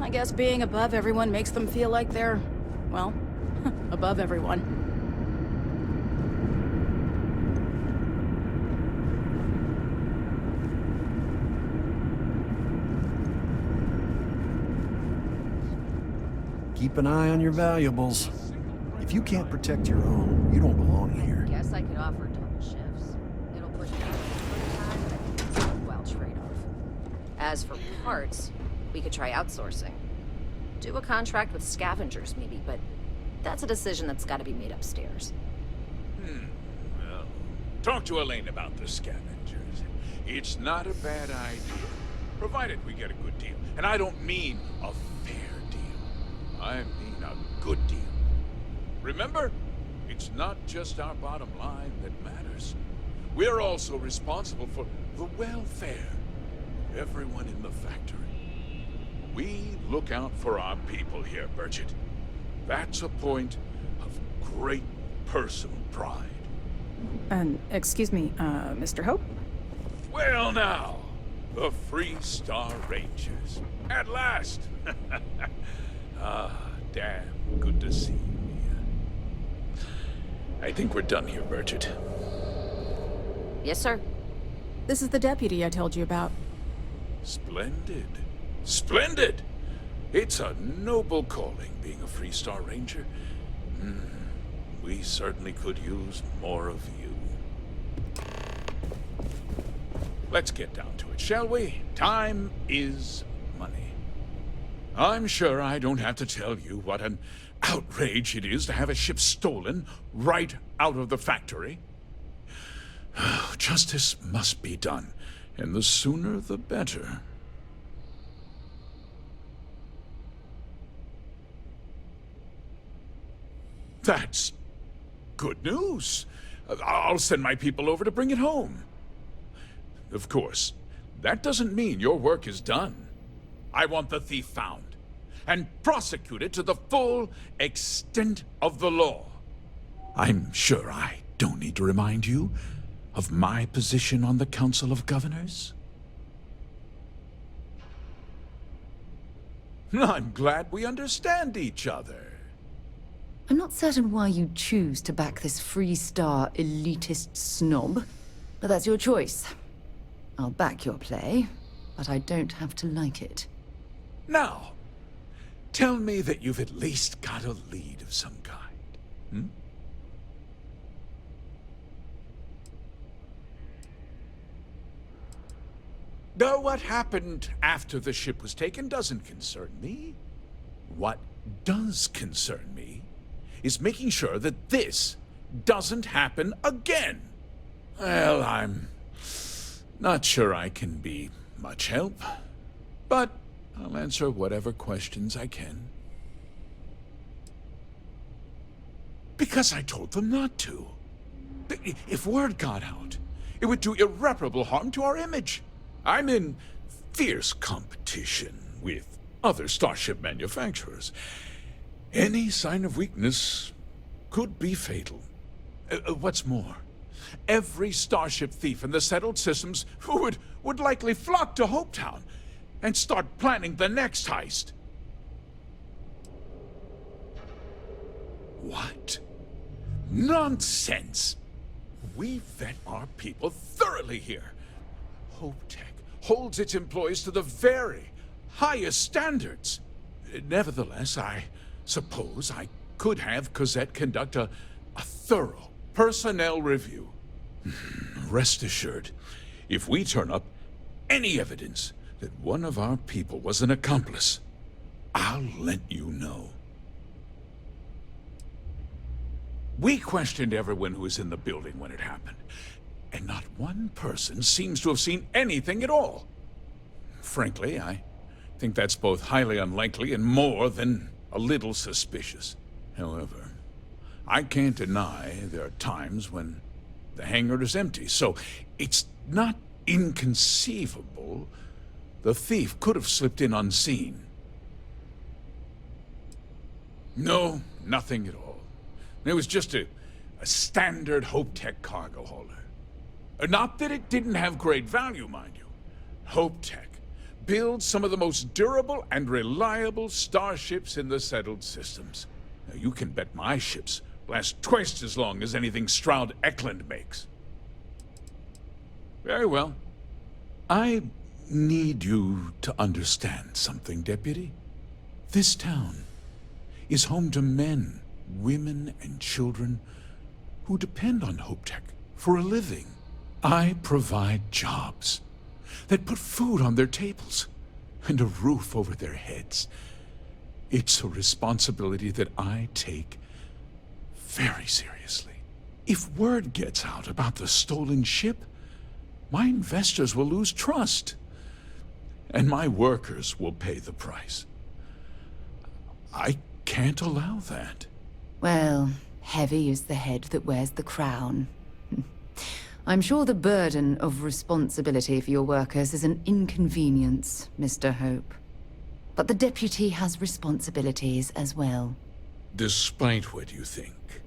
I guess being above everyone makes them feel like they're, well, above everyone.
Keep an eye on your valuables. If you can't protect your own, you don't belong here.
Guess I could offer to
shifts. It'll push people over time, but it's a worthwhile trade-off. As for parts, we could try outsourcing. Do a contract with scavengers, maybe, but that's a decision that's got to be made upstairs.
Well, talk to Elaine about the scavengers. It's not a bad idea, provided we get a good deal. And I don't mean a fair deal. I mean a good deal. Remember, it's not just our bottom line that matters. We're also responsible for the welfare of everyone in the factory. We look out for our people here, Bridget. That's a point of great personal pride.
Excuse me, Mr. Hope?
Well now, the Freestar Rangers. At last! Damn good to see you, Nia. I think we're done here, Bridget.
Yes, sir.
This is the deputy I told you about.
Splendid. Splendid! It's a noble calling, being a Freestar Ranger. We certainly could use more of you. Let's get down to it, shall we? Time is money. I'm sure I don't have to tell you what an outrage it is to have a ship stolen right out of the factory. Justice must be done, and the sooner the better. That's good news. I'll send my people over to bring it home. Of course, that doesn't mean your work is done. I want the thief found and prosecuted to the full extent of the law. I'm sure I don't need to remind you of my position on the Council of Governors. I'm glad we understand each other.
I'm not certain why you choose to back this Freestar elitist snob, but that's your choice. I'll back your play, but I don't have to like it.
Now, tell me that you've at least got a lead of some kind, Though what happened after the ship was taken doesn't concern me. What does concern me is making sure that this doesn't happen again. Well, I'm not sure I can be much help, but I'll answer whatever questions I can. Because I told them not to. If word got out, it would do irreparable harm to our image. I'm in fierce competition with other starship manufacturers. Any sign of weakness could be fatal. What's more, every starship thief in the settled systems would likely flock to Hopetown and start planning the next heist. What? Nonsense! We vet our people thoroughly here. HopeTech holds its employees to the very highest standards. Nevertheless, I suppose I could have Cosette conduct a thorough personnel review. Rest assured, if we turn up any evidence that one of our people was an accomplice, I'll let you know. We questioned everyone who was in the building when it happened, and not one person seems to have seen anything at all. Frankly, I think that's both highly unlikely and more than a little suspicious. However, I can't deny there are times when the hangar is empty, so it's not inconceivable the thief could have slipped in unseen. No, nothing at all. It was just a standard HopeTech cargo hauler. Not that it didn't have great value, mind you. HopeTech builds some of the most durable and reliable starships in the settled systems. Now, you can bet my ships last twice as long as anything Stroud Eklund makes. Very well. I need you to understand something, Deputy. This town is home to men, women, and children who depend on HopeTech For a living, I provide jobs that put food on their tables and a roof over their heads. It's a responsibility that I take very seriously. If word gets out about the stolen ship, my investors will lose trust, and my workers will pay the price. I can't allow that.
Well, heavy is the head that wears the crown. I'm sure the burden of responsibility for your workers is an inconvenience, Mr. Hope. But the deputy has responsibilities as well.
Despite what you think,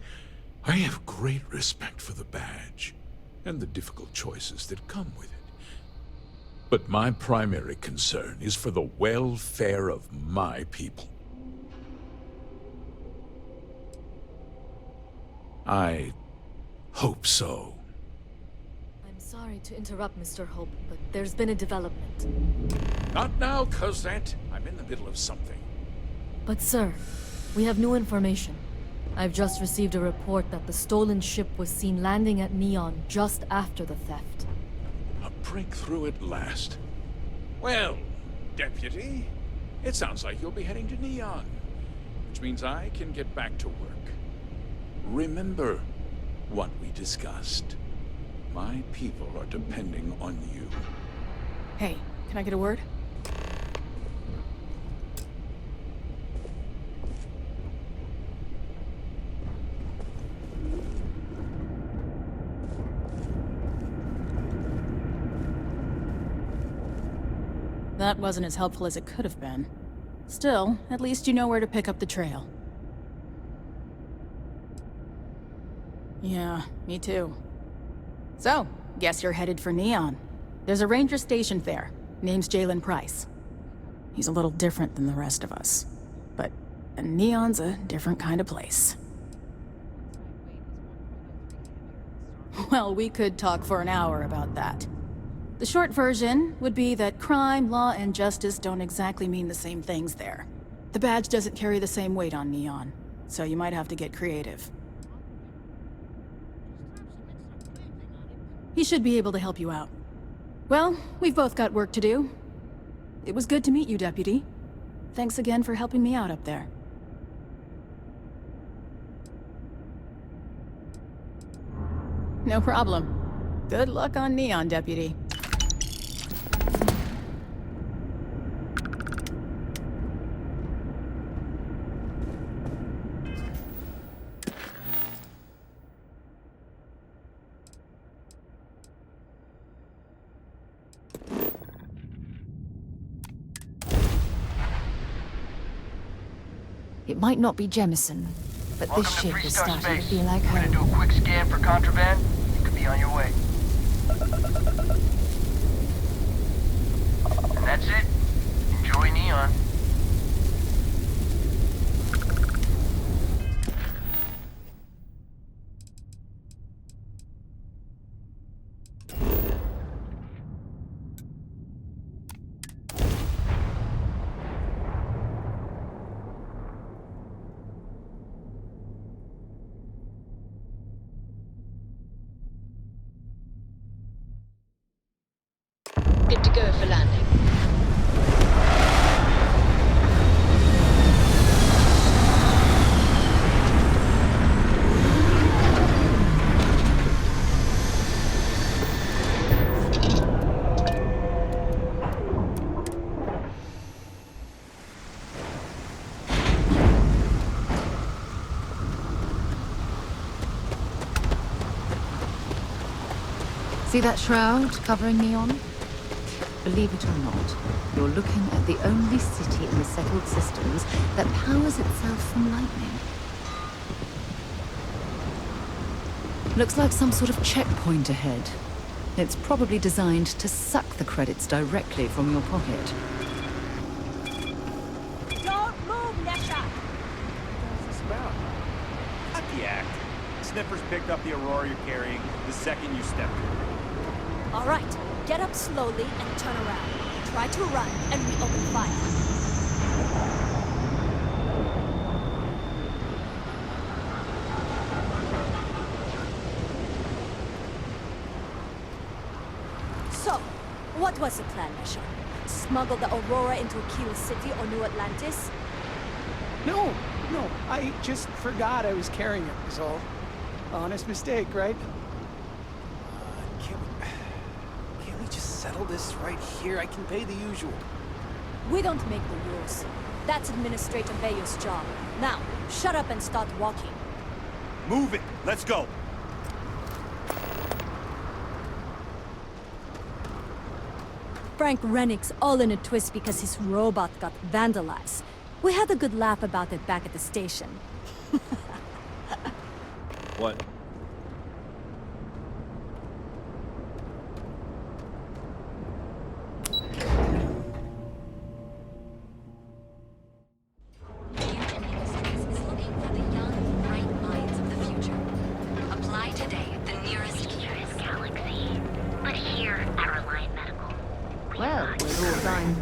I have great respect for the badge and the difficult choices that come with it. But my primary concern is for the welfare of my people. I hope so.
I'm sorry to interrupt, Mr. Hope, but there's been a development.
Not now, Cosette. I'm in the middle of something.
But sir, we have new information. I've just received a report that the stolen ship was seen landing at Neon just after the theft.
A breakthrough at last. Well, Deputy, it sounds like you'll be heading to Neon, which means I can get back to work. Remember what we discussed. My people are depending on you.
Hey, can I get a word? That wasn't as helpful as it could have been. Still, at least you know where to pick up the trail. Yeah, me too. So, guess you're headed for Neon. There's a ranger stationed there. Name's Jaylen Pryce. He's a little different than the rest of us. But Neon's a different kind of place. Well, we could talk for an hour about that. The short version would be that crime, law, and justice don't exactly mean the same things there. The badge doesn't carry the same weight on Neon, so you might have to get creative. He should be able to help you out. Well, we've both got work to do. It was good to meet you, Deputy. Thanks again for helping me out up there. No problem. Good luck on Neon, Deputy.
It might not be Jemison, but
Welcome
this
to
ship is
Freestar
starting to
Space.
feel like
We're
home.
gonna do a quick scan for contraband. You could be on your way. And that's it. Enjoy Neon.
Good to go for landing.
See that shroud covering Neon? Believe it or not, you're looking at the only city in the settled systems that powers itself from lightning. Looks like some sort of checkpoint ahead. It's probably designed to suck the credits directly from your pocket.
Don't move, Nesha!
What's this about? Cut the act. Sniffers picked up the Aurora you're carrying the second you stepped in.
All right, get up slowly and turn around. Try to run, and we open fire.
So, what was the plan, Mission? Smuggle the Aurora into Aquila City or New Atlantis?
No, I just forgot I was carrying it, was all. Honest mistake, right? Can't we just settle this right here? I can pay the usual.
We don't make the rules. That's Administrator Bayer's job. Now, shut up and start walking.
Move it! Let's go!
Frank Rennick's all in a twist because his robot got vandalized. We had a good laugh about it back at the station.
What?
Apply today at the nearest galaxy. But here at Reliant Medical.
Well, we're all done.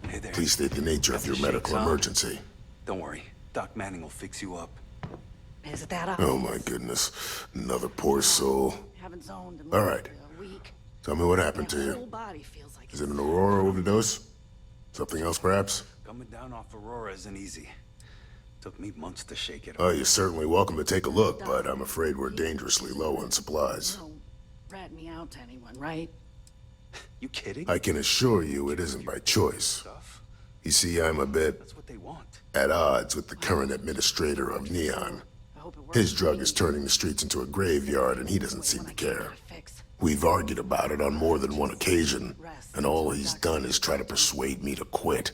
Hey there.
Please state the nature of your medical emergency.
Don't worry. Doc Manning will fix you up.
Is it that up?
Oh my goodness. Another poor soul.
Haven't zoned in
All right.
a week.
Tell me what happened to
My
you.
whole body feels like
Is it an Aurora overdose? Something else, perhaps?
Coming down off Aurora isn't easy. Took me months to shake it.
Oh, you're certainly welcome to take a look, but I'm afraid we're dangerously low on supplies.
Don't rat me out to anyone, right?
You kidding?
I can assure you it isn't by choice. You see, I'm a bit
That's what they want.
at odds with the current administrator of Neon. His drug is turning the streets into a graveyard, and he doesn't seem to care. We've argued about it on more than one occasion, and all he's done is try to persuade me to quit.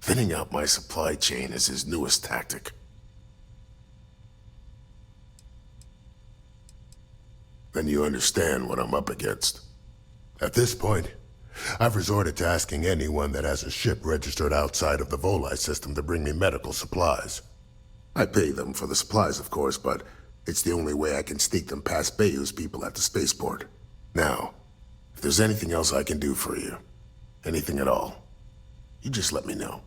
Thinning out my supply chain is his newest tactic. Then you understand what I'm up against. At this point, I've resorted to asking anyone that has a ship registered outside of the Volii system to bring me medical supplies. I pay them for the supplies, of course, but it's the only way I can sneak them past Bayou's people at the spaceport. Now, if there's anything else I can do for you, anything at all, you just let me know.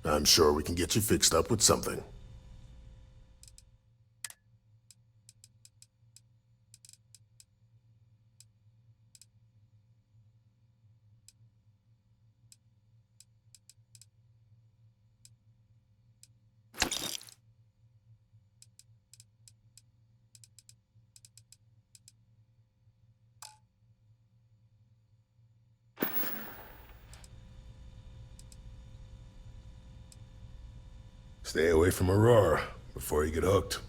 I'm sure we can get you fixed up with something. Stay away from Aurora before you get hooked.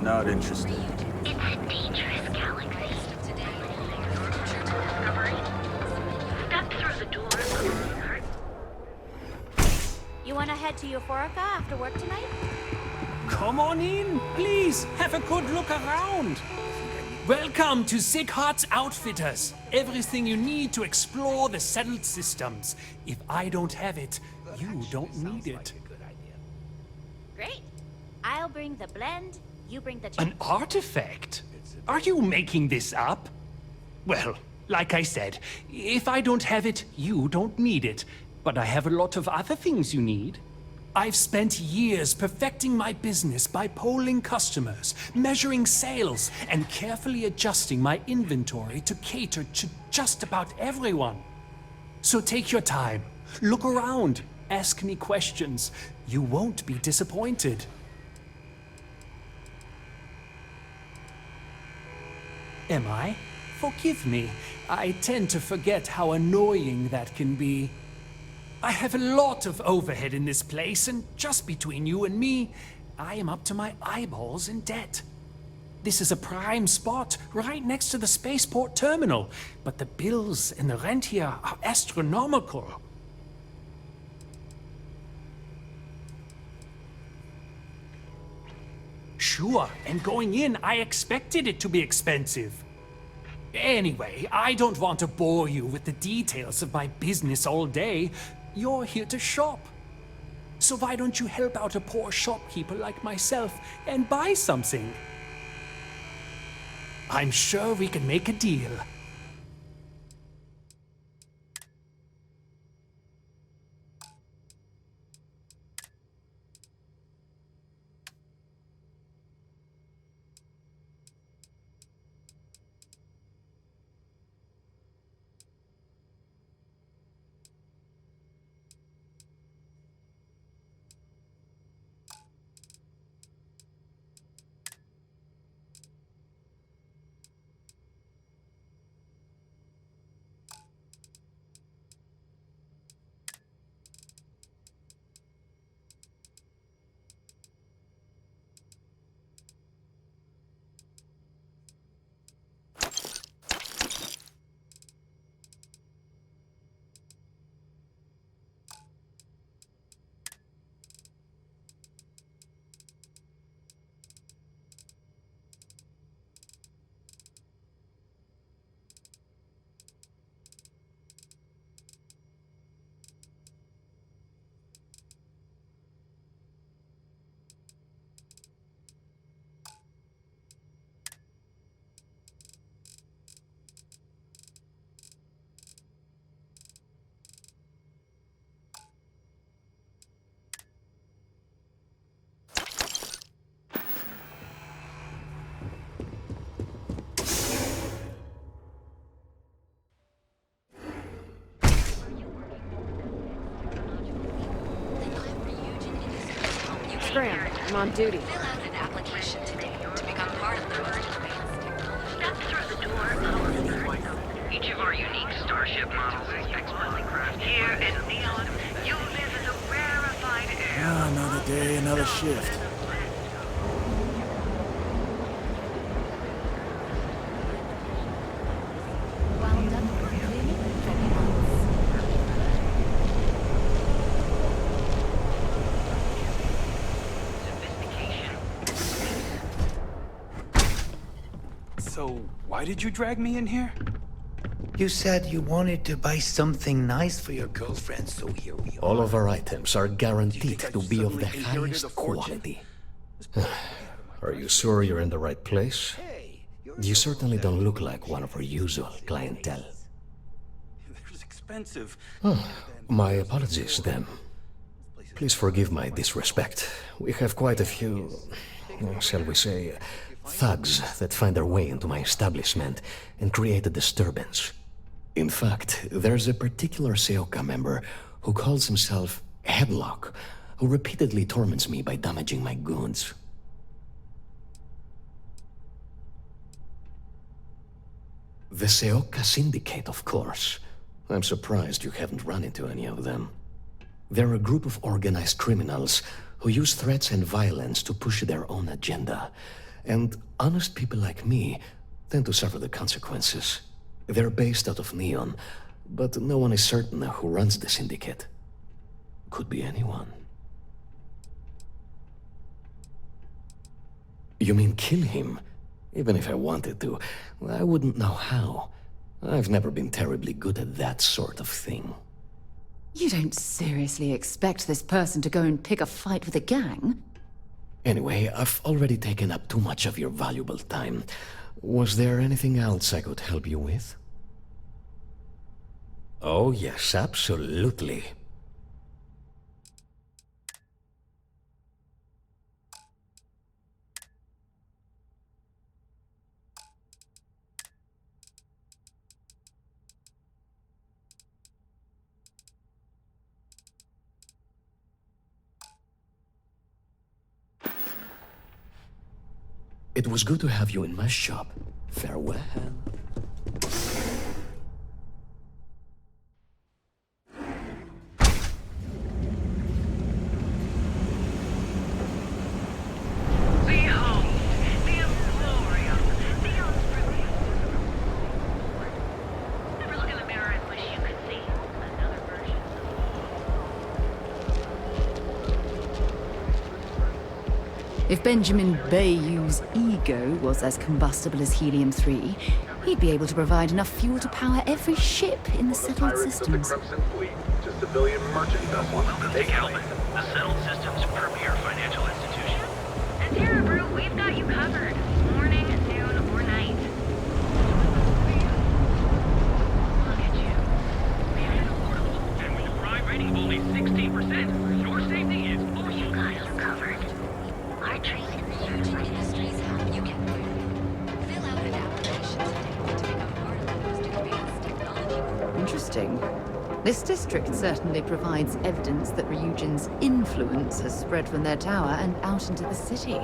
Not interested.
It's a dangerous galaxy. Step through the door.
You wanna head to Euphorica after work tonight?
Come on in, please. Have a good look around. Welcome to Sick Heart's Outfitters. Everything you need to explore the settled systems. If I don't have it, you don't need it.
Great. I'll bring the blend, you bring the
An artifact? Are you making this up? Well, like I said, if I don't have it, you don't need it. But I have a lot of other things you need. I've spent years perfecting my business by polling customers, measuring sales, and carefully adjusting my inventory to cater to just about everyone. So take your time, look around, ask me questions. You won't be disappointed. Am I? Forgive me. I tend to forget how annoying that can be. I have a lot of overhead in this place, and just between you and me, I am up to my eyeballs in debt. This is a prime spot, right next to the spaceport terminal, but the bills and the rent here are astronomical. Sure, and going in, I expected it to be expensive. Anyway, I don't want to bore you with the details of my business all day. You're here to shop. So why don't you help out a poor shopkeeper like myself and buy something? I'm sure we can make a deal.
Scram, I'm on duty.
Fill out an application today to become part of the merge. Step through the door. Each of our unique Starship models is expertly crafted. Here in Neon, you'll visit a rarefied air.
Ah, another day, another shift.
So, why did you drag me in here?
You said you wanted to buy something nice for your girlfriend, so here we are.
All of our items are guaranteed to be of the highest quality. Are you sure you're in the right place? You certainly don't look like one of our usual clientele.
It's expensive.
Oh, my apologies, then. Please forgive my disrespect. We have quite a few, shall we say, thugs that find their way into my establishment and create a disturbance. In fact, there's a particular Seoka member who calls himself Headlock, who repeatedly torments me by damaging my goods. The Seoka Syndicate, of course. I'm surprised you haven't run into any of them. They're a group of organized criminals who use threats and violence to push their own agenda. And honest people like me tend to suffer the consequences. They're based out of Neon, but no one is certain who runs the Syndicate. Could be anyone. You mean kill him? Even if I wanted to, I wouldn't know how. I've never been terribly good at that sort of thing.
You don't seriously expect this person to go and pick a fight with a gang?
Anyway, I've already taken up too much of your valuable time. Was there anything else I could help you with? Oh yes, absolutely. It was good to have you in my shop. Farewell.
If Benjamin Bayou's ego was as combustible as helium-3, he'd be able to provide enough fuel to power every ship in the settled systems.
a civilian merchant vessel. Take help.
The settled system's premier financial institution. And here, Brew, we've got you covered. Morning, noon, or night. Look at you. Very affordable. And with a crime rating of only 16%, your safety is for you guys are covered. Our training industries help you get there.
Fill out an application today to become part of the most advanced technology. Interesting. This district certainly provides evidence that Ryujin's influence has spread from their tower and out into the city.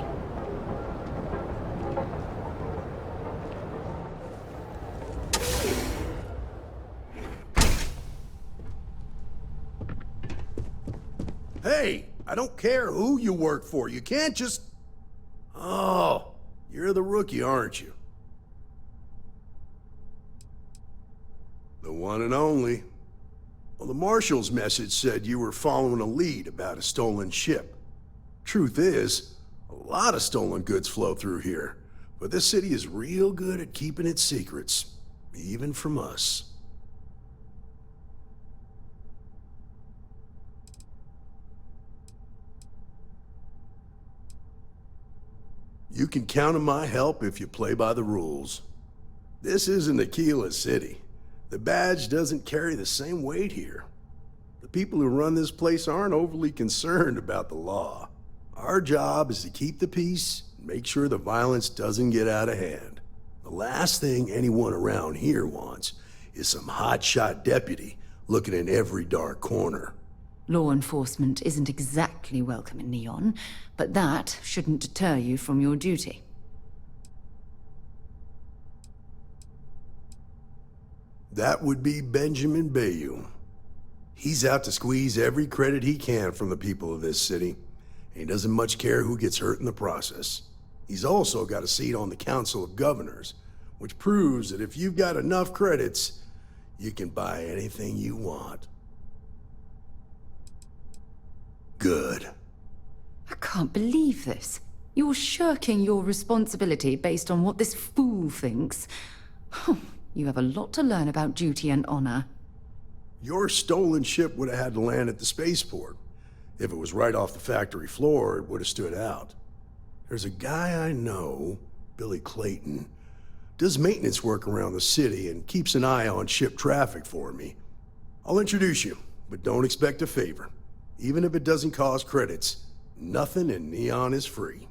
Hey, I don't care who you work for. You can't just... Oh, you're the rookie, aren't you? The one and only. Well, the Marshal's message said you were following a lead about a stolen ship. Truth is, a lot of stolen goods flow through here, but this city is real good at keeping its secrets, even from us. You can count on my help if you play by the rules. This isn't Mikaela City. The badge doesn't carry the same weight here. The people who run this place aren't overly concerned about the law. Our job is to keep the peace and make sure the violence doesn't get out of hand. The last thing anyone around here wants is some hotshot deputy looking in every dark corner.
Law enforcement isn't exactly welcome in Neon, but that shouldn't deter you from your duty.
That would be Benjamin Bayou. He's out to squeeze every credit he can from the people of this city, and he doesn't much care who gets hurt in the process. He's also got a seat on the Council of Governors, which proves that if you've got enough credits, you can buy anything you want. Good.
I can't believe this. You're shirking your responsibility based on what this fool thinks. You have a lot to learn about duty and honor.
Your stolen ship would have had to land at the spaceport. If it was right off the factory floor, it would have stood out. There's a guy I know, Billy Clayton, does maintenance work around the city and keeps an eye on ship traffic for me. I'll introduce you, but don't expect a favor. Even if it doesn't cost credits, nothing in Neon is free.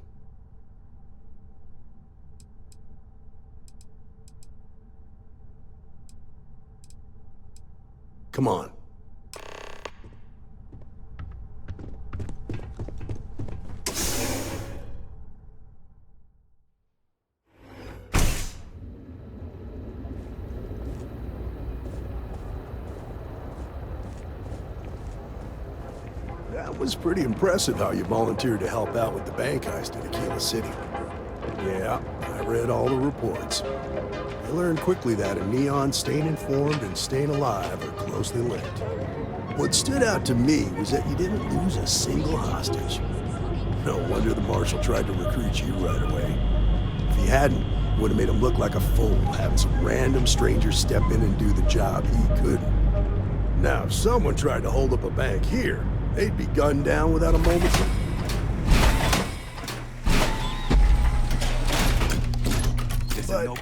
Come on. That was pretty impressive how you volunteered to help out with the bank heist in Mikaela City. Yeah, I read all the reports. I learned quickly that in Neon, staying informed and staying alive are closely linked. What stood out to me was that you didn't lose a single hostage. No wonder the Marshal tried to recruit you right away. If he hadn't, it would have made him look like a fool, having some random stranger step in and do the job he couldn't. Now, if someone tried to hold up a bank here, they'd be gunned down without a moment's...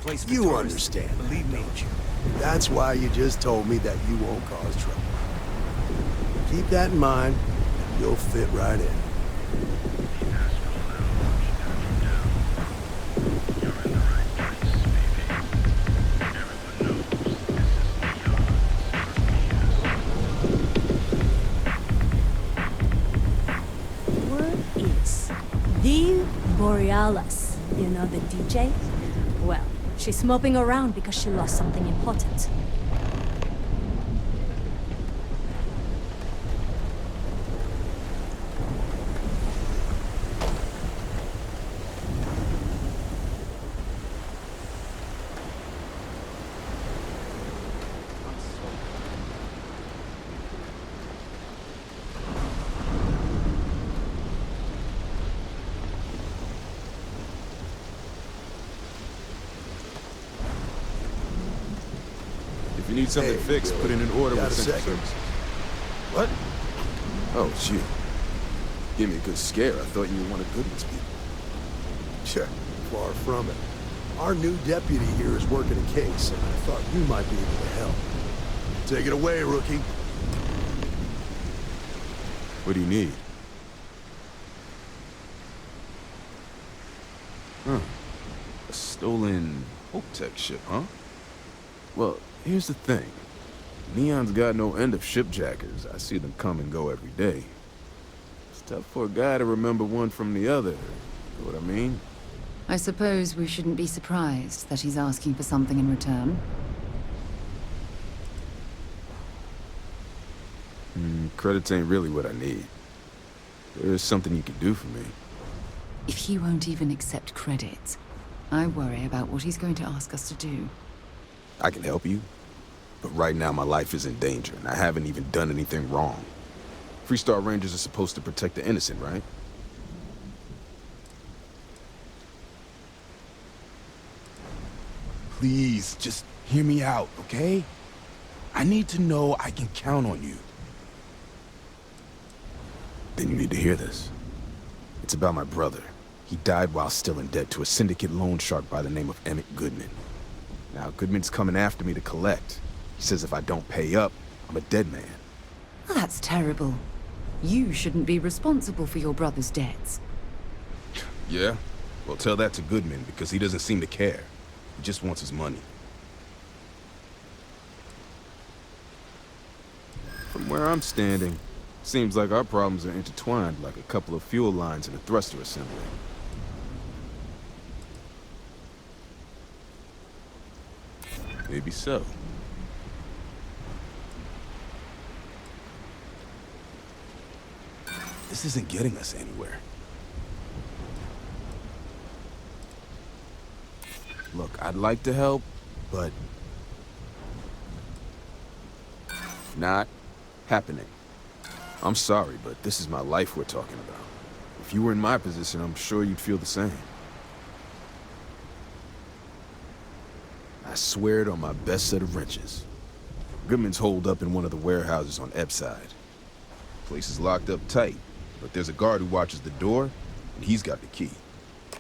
But you understand, believe me, don't you? That's why you just told me that you won't cause trouble. Keep that in mind, and you'll fit right in.
Where is the Borealis? You know, the DJ? Well, she's moping around because she lost something important.
If you need something fixed, put in an order with Central Service.
What? Oh, shoot. Give me a good scare. I thought you were one of Goodman's people.
Sure, far from it. Our new deputy here is working a case, and I thought you might be able to help. Take it away, rookie.
What do you need? Huh. A stolen Hope-Tech ship, huh? Well, here's the thing. Neon's got no end of shipjackers. I see them come and go every day. It's tough for a guy to remember one from the other. You know what I mean?
I suppose we shouldn't be surprised that he's asking for something in return.
Credits ain't really what I need. There's something you can do for me.
If he won't even accept credit, I worry about what he's going to ask us to do.
I can help you, but right now my life is in danger, and I haven't even done anything wrong. Freestar Rangers are supposed to protect the innocent, right? Please, just hear me out, okay? I need to know I can count on you. Then you need to hear this. It's about my brother. He died while still in debt to a Syndicate loan shark by the name of Emmett Goodman. Now, Goodman's coming after me to collect. He says if I don't pay up, I'm a dead man.
Well, that's terrible. You shouldn't be responsible for your brother's debts.
Yeah? Well, tell that to Goodman, because he doesn't seem to care. He just wants his money. From where I'm standing, seems like our problems are intertwined like a couple of fuel lines in a thruster assembly. Maybe so. This isn't getting us anywhere. Look, I'd like to help, but... not happening. I'm sorry, but this is my life we're talking about. If you were in my position, I'm sure you'd feel the same. I swear it on my best set of wrenches. Goodman's holed up in one of the warehouses on Ep5. Place is locked up tight, but there's a guard who watches the door, and he's got the key.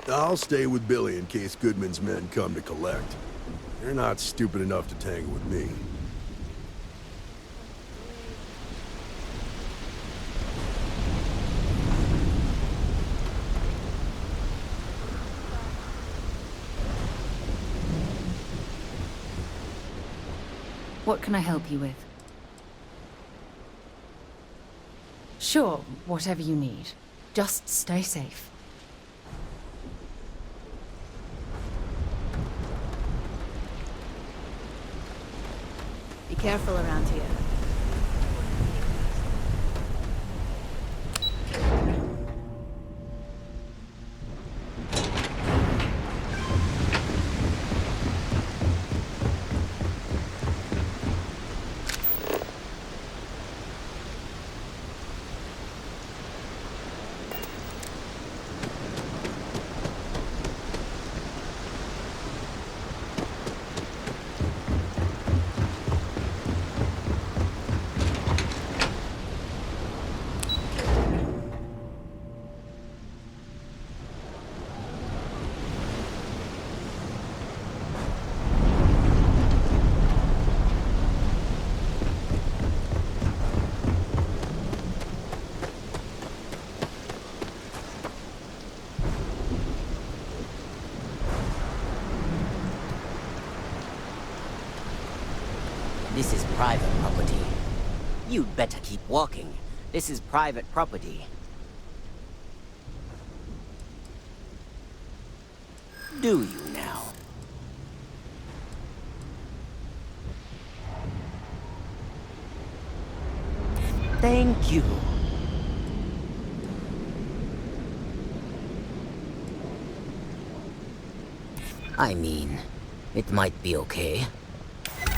I'll stay with Billy in case Goodman's men come to collect. They're not stupid enough to tangle with me.
What can I help you with? Sure, whatever you need. Just stay safe.
Be careful around here.
This is private property. You'd better keep walking. This is private property. Do you now? Thank you. I mean, it might be okay.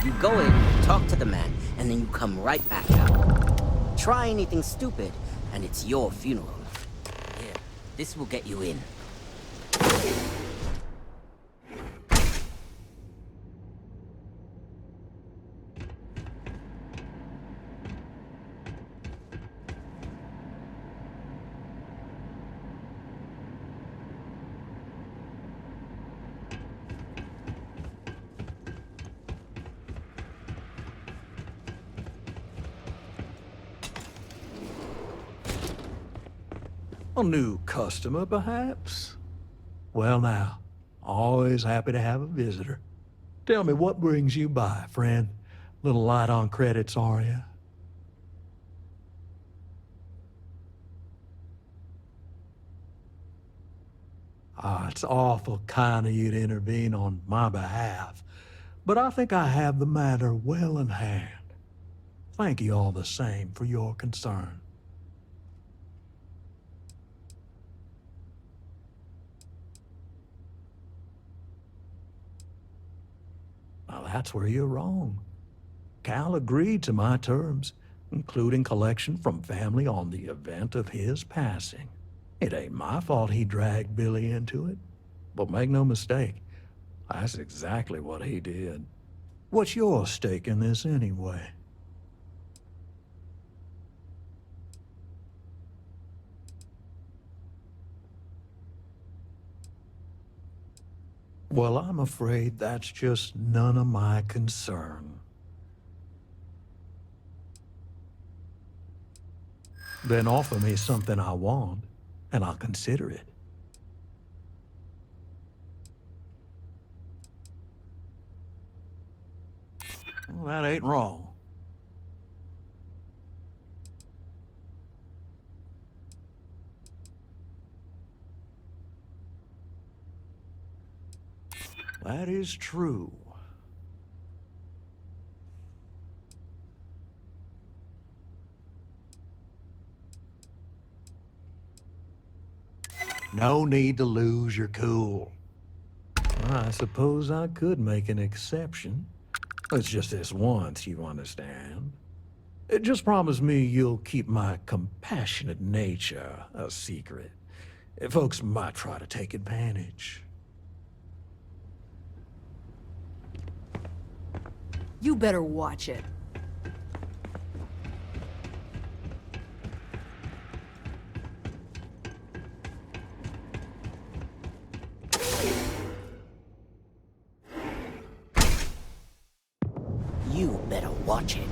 You go in, talk to the man, and then you come right back out. Try anything stupid, and it's your funeral. Here, this will get you in.
A new customer, perhaps? Well now, always happy to have a visitor. Tell me, what brings you by, friend? Little light on credits, are you? It's awful kind of you to intervene on my behalf, but I think I have the matter well in hand. Thank you all the same for your concern. Well, that's where you're wrong. Cal agreed to my terms, including collection from family on the event of his passing. It ain't my fault he dragged Billy into it. But make no mistake, that's exactly what he did. What's your stake in this anyway? Well, I'm afraid that's just none of my concern. Then offer me something I want, and I'll consider it. Well, that ain't wrong. That is true. No need to lose your cool. I suppose I could make an exception. It's just this once, you understand. Just promise me you'll keep my compassionate nature a secret. Folks might try to take advantage.
You better watch it.
You better watch it.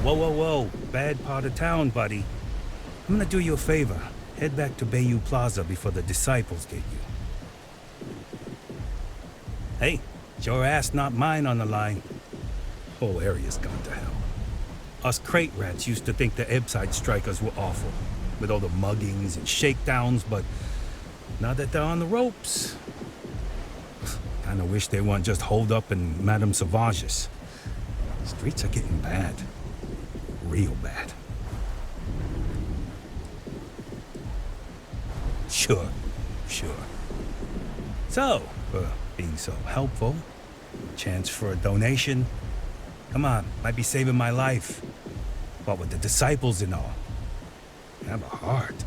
Whoa. Bad part of town, buddy. I'm gonna do you a favor. Head back to Bayou Plaza before the disciples get you. Hey, it's your ass, not mine on the line. Whole area's gone to hell. Us crate rats used to think the Ep5 strikers were awful, with all the muggings and shakedowns, but now that they're on the ropes, kinda wish they weren't just holed up in Madame Sauvage's. Streets are getting bad. Real bad. Sure. So, for being so helpful, chance for a donation. Come on, might be saving my life. What with the disciples and all. You have a heart.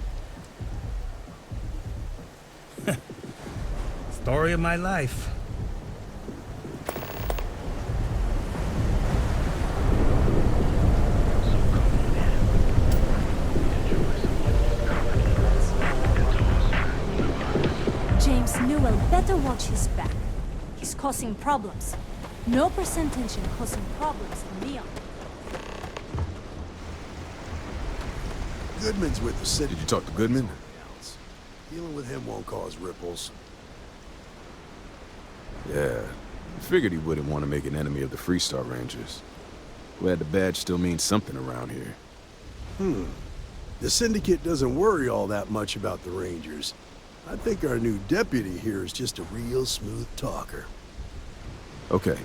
Story of my life.
Newell better watch his back. He's causing problems. No percentage in causing problems in Neon.
Goodman's with the city.
Did you talk to Goodman?
Dealing with him won't cause ripples.
Yeah, I figured he wouldn't want to make an enemy of the Freestar Rangers. Glad the badge still means something around here.
The Syndicate doesn't worry all that much about the Rangers. I think our new deputy here is just a real smooth talker.
Okay,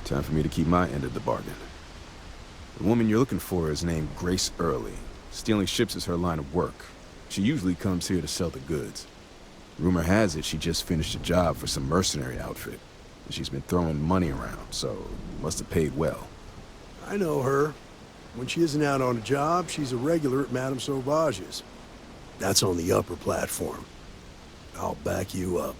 time for me to keep my end of the bargain. The woman you're looking for is named Grace Early. Stealing ships is her line of work. She usually comes here to sell the goods. Rumor has it she just finished a job for some mercenary outfit. She's been throwing money around, so must have paid well.
I know her. When she isn't out on a job, she's a regular at Madame Sauvage's. That's on the upper platform. I'll back you up.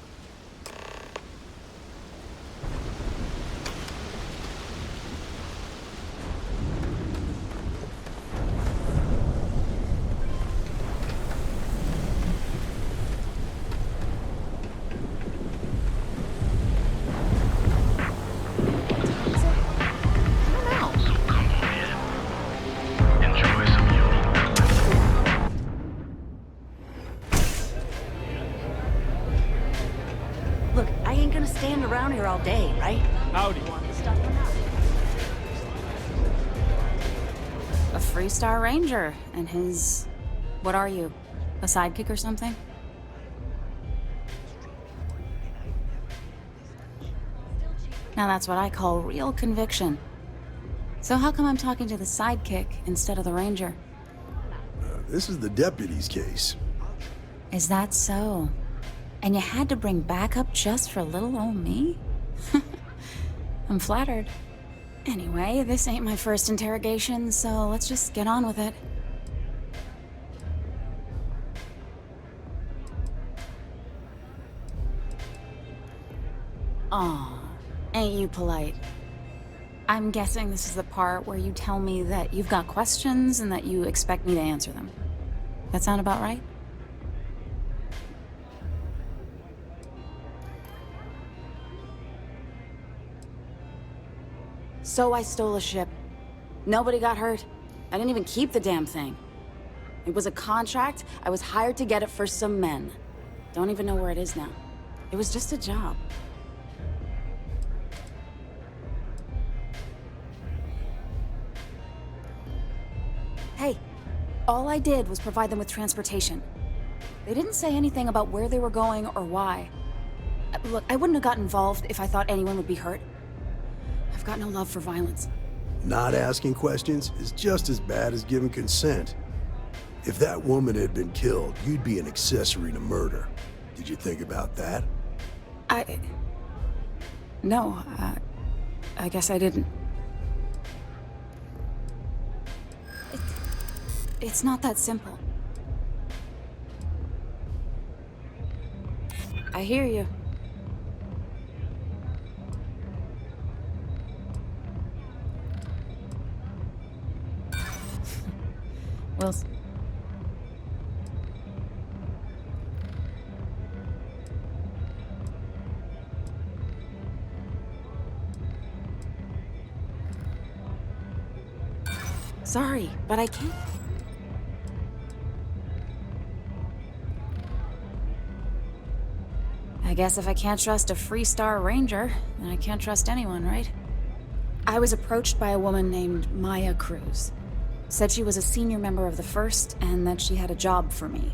Look, I ain't gonna stand around here all day, right?
Howdy.
A Freestar Ranger, and his... What are you? A sidekick or something? Now that's what I call real conviction. So how come I'm talking to the sidekick instead of the Ranger?
This is the deputy's case.
Is that so? And you had to bring backup just for little old me? I'm flattered. Anyway, this ain't my first interrogation, so let's just get on with it. Aw, ain't you polite? I'm guessing this is the part where you tell me that you've got questions and that you expect me to answer them. That sound about right? So I stole a ship. Nobody got hurt. I didn't even keep the damn thing. It was a contract. I was hired to get it for some men. Don't even know where it is now. It was just a job. Hey, all I did was provide them with transportation. They didn't say anything about where they were going or why. Look, I wouldn't have got involved if I thought anyone would be hurt. I've got no love for violence.
Not asking questions is just as bad as giving consent. If that woman had been killed, you'd be an accessory to murder. Did you think about that?
No, I guess I didn't. It's not that simple. I hear you. Wilson. Sorry, but I can't. I guess if I can't trust a Freestar Ranger, then I can't trust anyone, right? I was approached by a woman named Nia Kalu. Said she was a senior member of the First and that she had a job for me.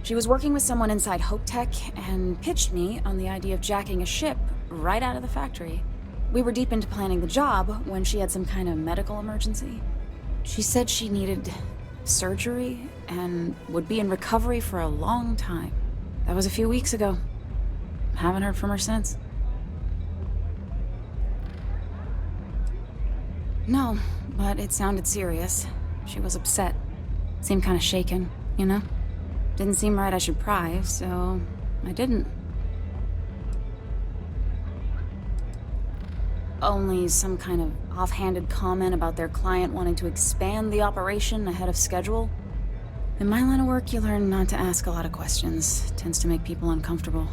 She was working with someone inside Hope Tech and pitched me on the idea of jacking a ship right out of the factory. We were deep into planning the job when she had some kind of medical emergency. She said she needed surgery and would be in recovery for a long time. That was a few weeks ago. Haven't heard from her since. No, but it sounded serious. She was upset. Seemed kind of shaken, you know? Didn't seem right I should pry, so I didn't. Only some kind of offhanded comment about their client wanting to expand the operation ahead of schedule. In my line of work, you learn not to ask a lot of questions. It tends to make people uncomfortable.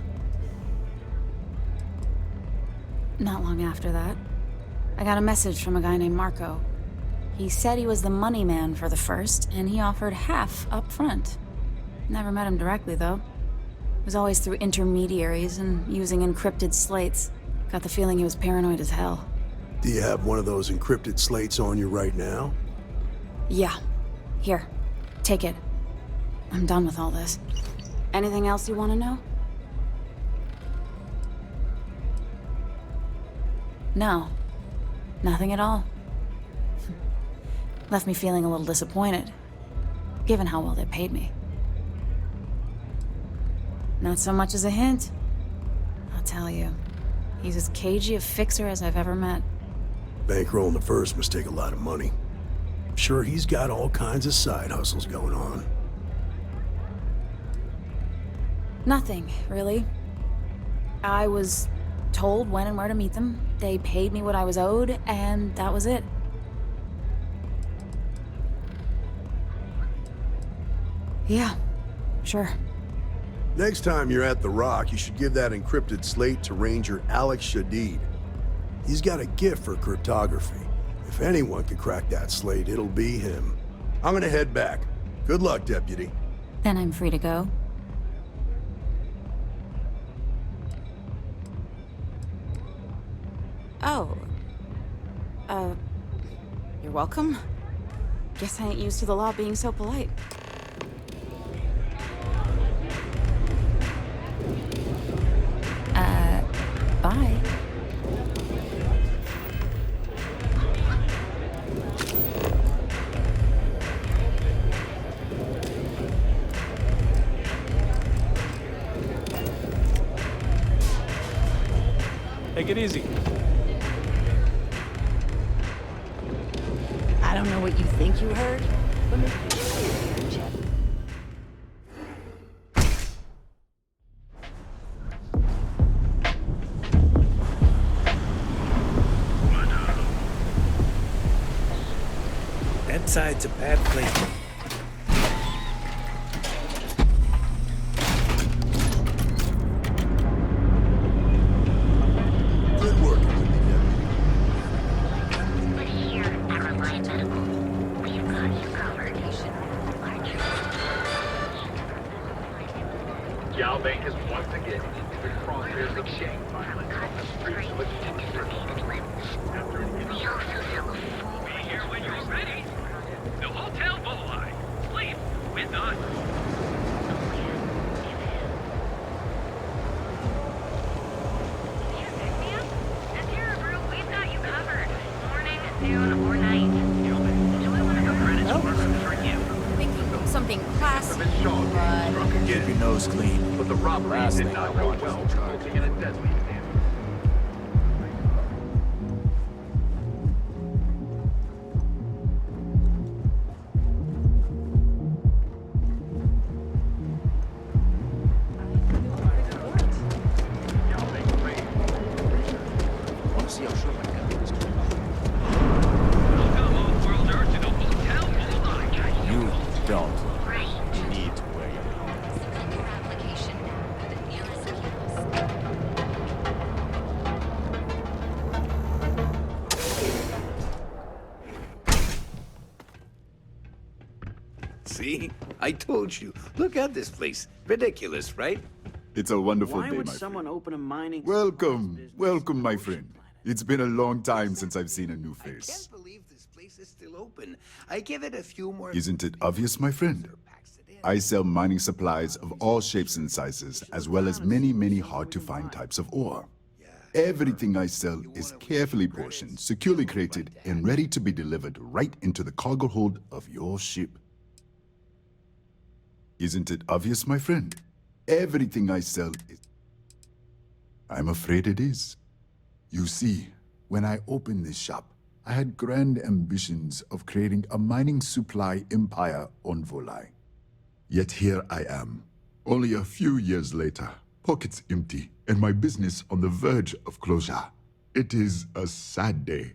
Not long after that, I got a message from a guy named Marco. He said he was the money man for the First, and he offered half up front. Never met him directly, though. It was always through intermediaries and using encrypted slates. Got the feeling he was paranoid as hell.
Do you have one of those encrypted slates on you right now?
Yeah. Here. Take it. I'm done with all this. Anything else you want to know? No. Nothing at all. Left me feeling a little disappointed, given how well they paid me. Not so much as a hint. I'll tell you, he's as cagey a fixer as I've ever met.
Bankrolling the first must take a lot of money. I'm sure he's got all kinds of side hustles going on.
Nothing, really. I was told when and where to meet them. They paid me what I was owed, and that was it. Yeah, sure.
Next time you're at the Rock, you should give that encrypted slate to Ranger Alex Shadid. He's got a gift for cryptography. If anyone can crack that slate, it'll be him. I'm gonna head back. Good luck, Deputy.
Then I'm free to go. Oh. You're welcome. Guess I ain't used to the law being so polite. Bye.
Take it easy.
I don't know what you think you heard, but maybe check.
That side's a bad place.
Good work.
But here at Reliant Medical, we've got you covered.
Galbank has once again been crosshairs of gang violence on the streets of its after an Be here when you're ready. The Hotel Volai. Sleep with us. We've got you covered. Morning, noon, or night. Do we want to go credit for you?
Thinking something classy, but...
Keep your nose clean.
But the robbery did not go well, resulting in a deadly standoff.
See? I told you. Look at this place. Ridiculous, right?
It's a wonderful
Why
day,
would
my
someone
friend.
open a mining...
Welcome, welcome, my friend. It's been a long time since I've seen a new face.
I can't believe this place is still open. I give it a few more...
Isn't it obvious, my friend? I sell mining supplies of all shapes and sizes, as well as many, many hard-to-find types of ore. Everything I sell is carefully portioned, securely crated, and ready to be delivered right into the cargo hold of your ship. Isn't it obvious, my friend? Everything I sell is... I'm afraid it is. You see, when I opened this shop, I had grand ambitions of creating a mining supply empire on Volai. Yet here I am, only a few years later, pockets empty, and my business on the verge of closure. It is a sad day.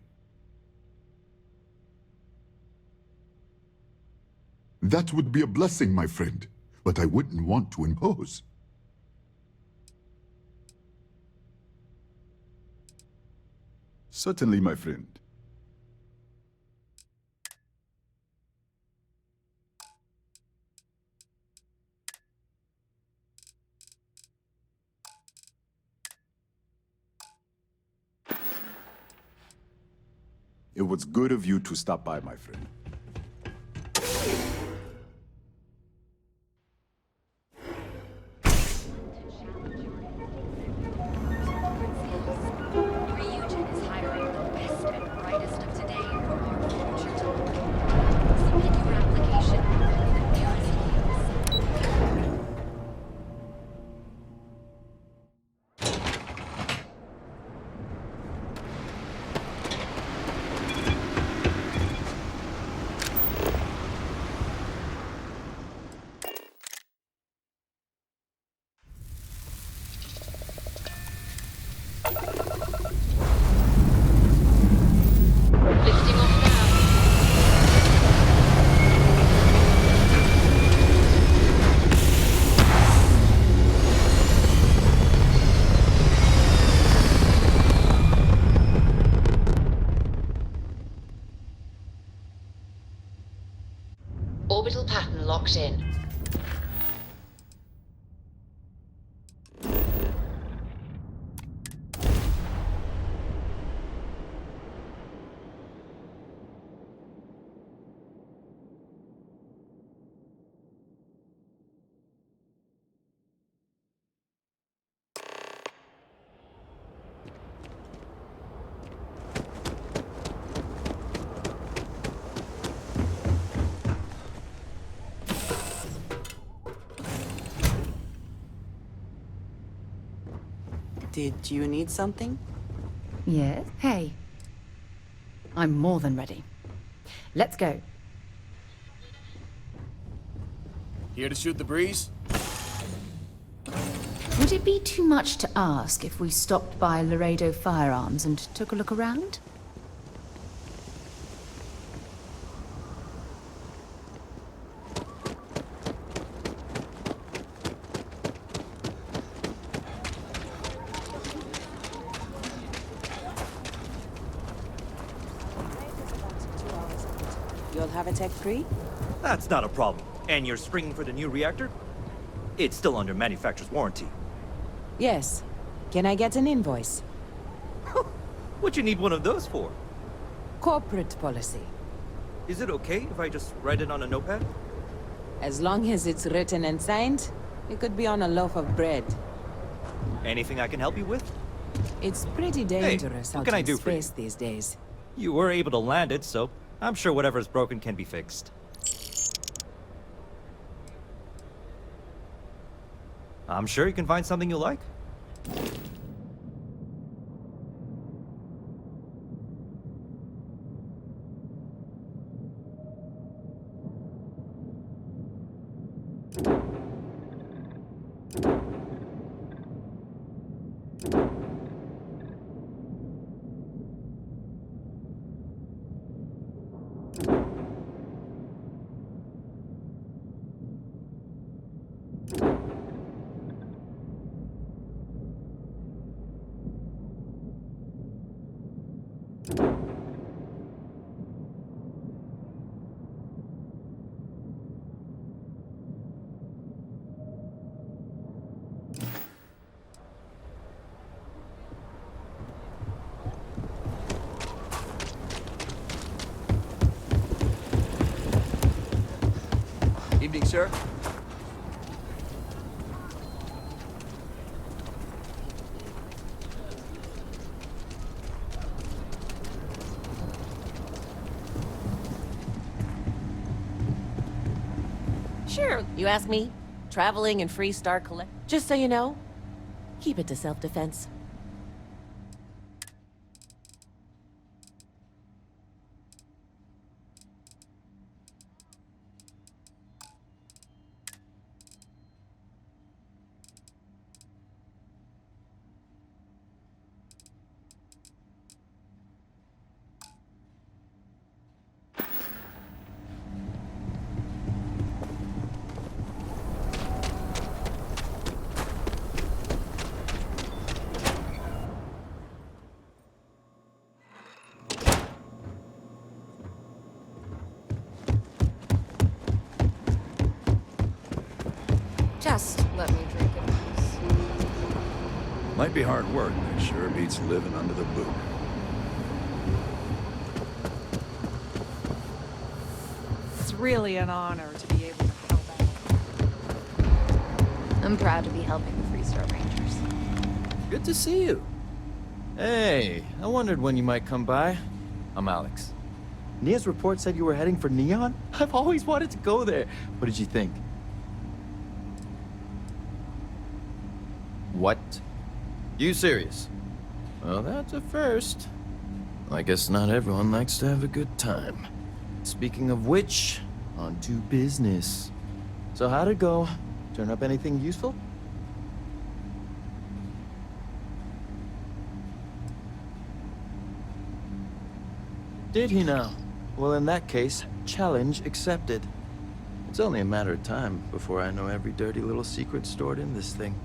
That would be a blessing, my friend, but I wouldn't want to impose. Certainly, my friend. It was good of you to stop by, my friend.
Orbital pattern locked in.
Did you need something?
Yes? Hey. I'm more than ready. Let's go.
Here to shoot the breeze?
Would it be too much to ask if we stopped by Laredo Firearms and took a look around?
You'll have a tech free?
That's not a problem. And you're springing for the new reactor? It's still under manufacturer's warranty.
Yes. Can I get an invoice?
What you need one of those for?
Corporate policy.
Is it okay if I just write it on a notepad?
As long as it's written and signed, it could be on a loaf of bread.
Anything I can help you with?
It's pretty dangerous
what
out
can I
in
do for you?
space these days.
You were able to land it, so I'm sure whatever's broken can be fixed. I'm sure you can find something you like.
Evening, sir.
Sure, you ask me. Traveling and Freestar collect. Just so you know, keep it to self-defense.
Just let me drink it.
Might be hard work, but it sure beats living under the boot.
really an honor to be able to help out.
I'm proud to be helping the Freestar Rangers.
Good to see you. Hey, I wondered when you might come by. I'm Alex. Nia's report said you were heading for Neon? I've always wanted to go there. What did you think? What? You serious? Well, that's a first. I guess not everyone likes to have a good time. Speaking of which, on to business. So how'd it go? Turn up anything useful? Did he now? Well, in that case, challenge accepted. It's only a matter of time before I know every dirty little secret stored in this thing.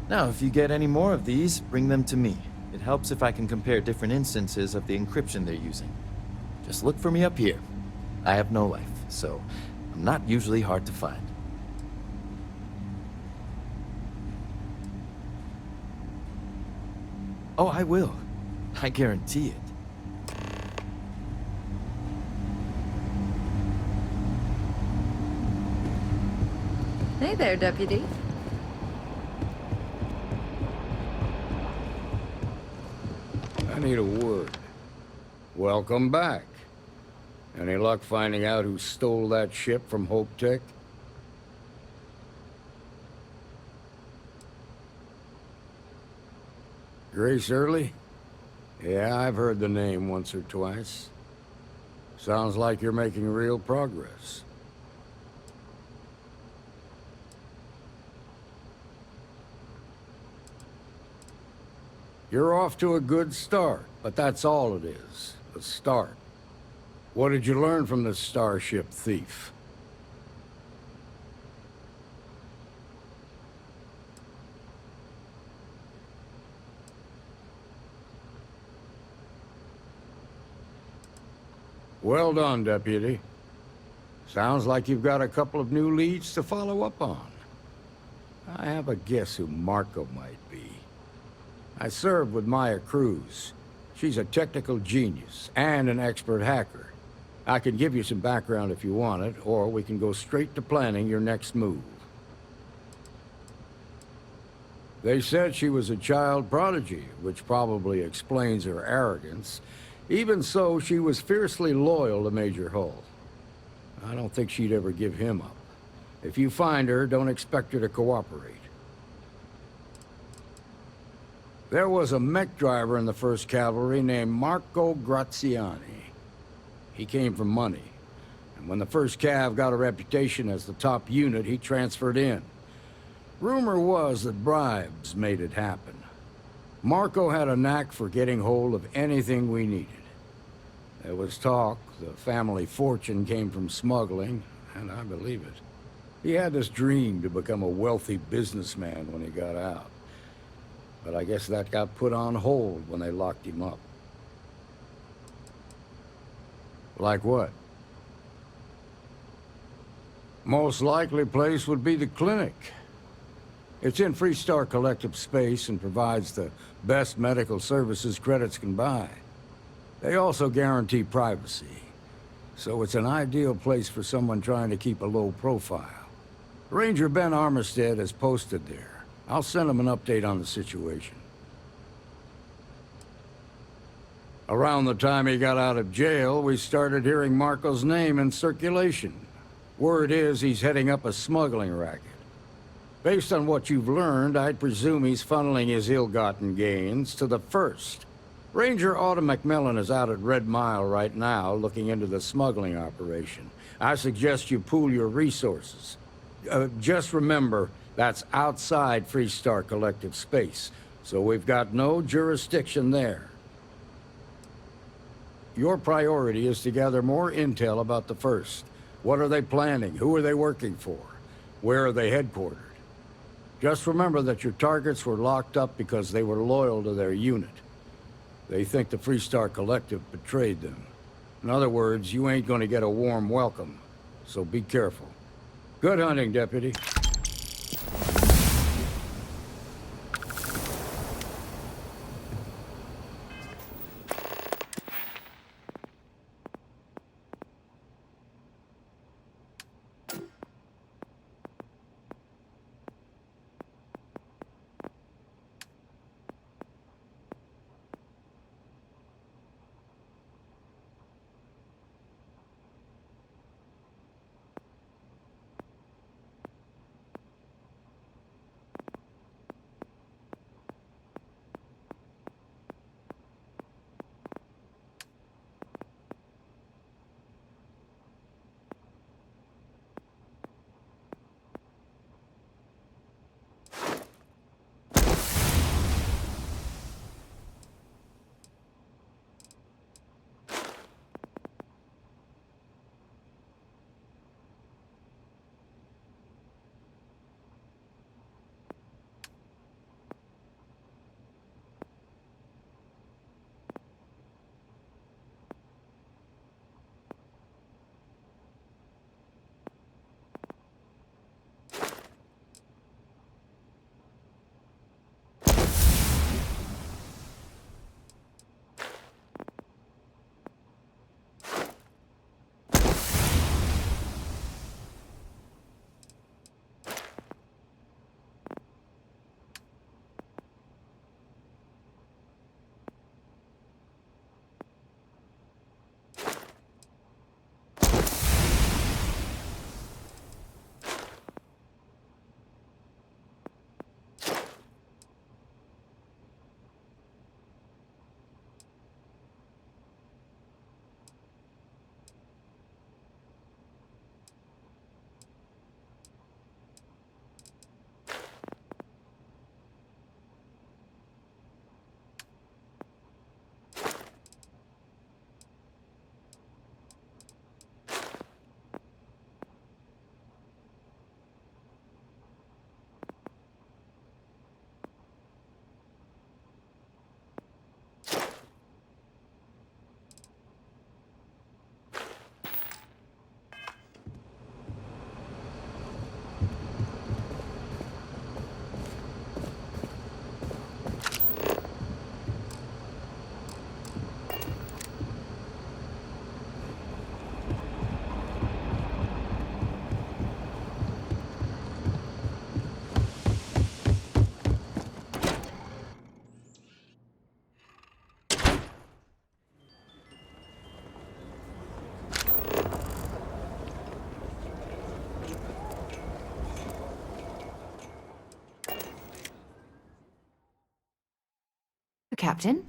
Now, if you get any more of these, bring them to me. It helps if I can compare different instances of the encryption they're using. Just look for me up here. I have no life, so I'm not usually hard to find. Oh, I will. I guarantee it.
Hey there, Deputy.
I need a word. Welcome back. Any luck finding out who stole that ship from Hope Tech? Grace Early? Yeah, I've heard the name once or twice. Sounds like you're making real progress. You're off to a good start, but that's all it is, a start. What did you learn from the Starship thief? Well done, Deputy. Sounds like you've got a couple of new leads to follow up on. I have a guess who Marco might be. I served with Nia Kalu. She's a technical genius and an expert hacker. I can give you some background if you want it, or we can go straight to planning your next move. They said she was a child prodigy, which probably explains her arrogance. Even so, she was fiercely loyal to Major Hull. I don't think she'd ever give him up. If you find her, don't expect her to cooperate. There was a mech driver in the 1st Cavalry named Marco Graziani. He came from money, and when the 1st Cav got a reputation as the top unit, he transferred in. Rumor was that bribes made it happen. Marco had a knack for getting hold of anything we needed. There was talk the family fortune came from smuggling, and I believe it. He had this dream to become a wealthy businessman when he got out. But I guess that got put on hold when they locked him up. Like what? Most likely place would be the clinic. It's in Freestar Collective space and provides the best medical services credits can buy. They also guarantee privacy, so it's an ideal place for someone trying to keep a low profile. Ranger Ben Armistead is posted there. I'll send him an update on the situation. Around the time he got out of jail, we started hearing Marco's name in circulation. Word is he's heading up a smuggling racket. Based on what you've learned, I'd presume he's funneling his ill-gotten gains to the 1st. Ranger Autumn McMillan is out at Red Mile right now, looking into the smuggling operation. I suggest you pool your resources. Just remember, that's outside Freestar Collective space, so we've got no jurisdiction there. Your priority is to gather more intel about the 1st. What are they planning? Who are they working for? Where are they headquartered? Just remember that your targets were locked up because they were loyal to their unit. They think the Freestar Collective betrayed them. In other words, you ain't gonna get a warm welcome, so be careful. Good hunting, Deputy.
Captain?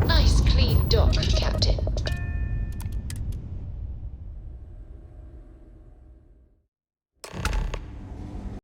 Nice clean dock,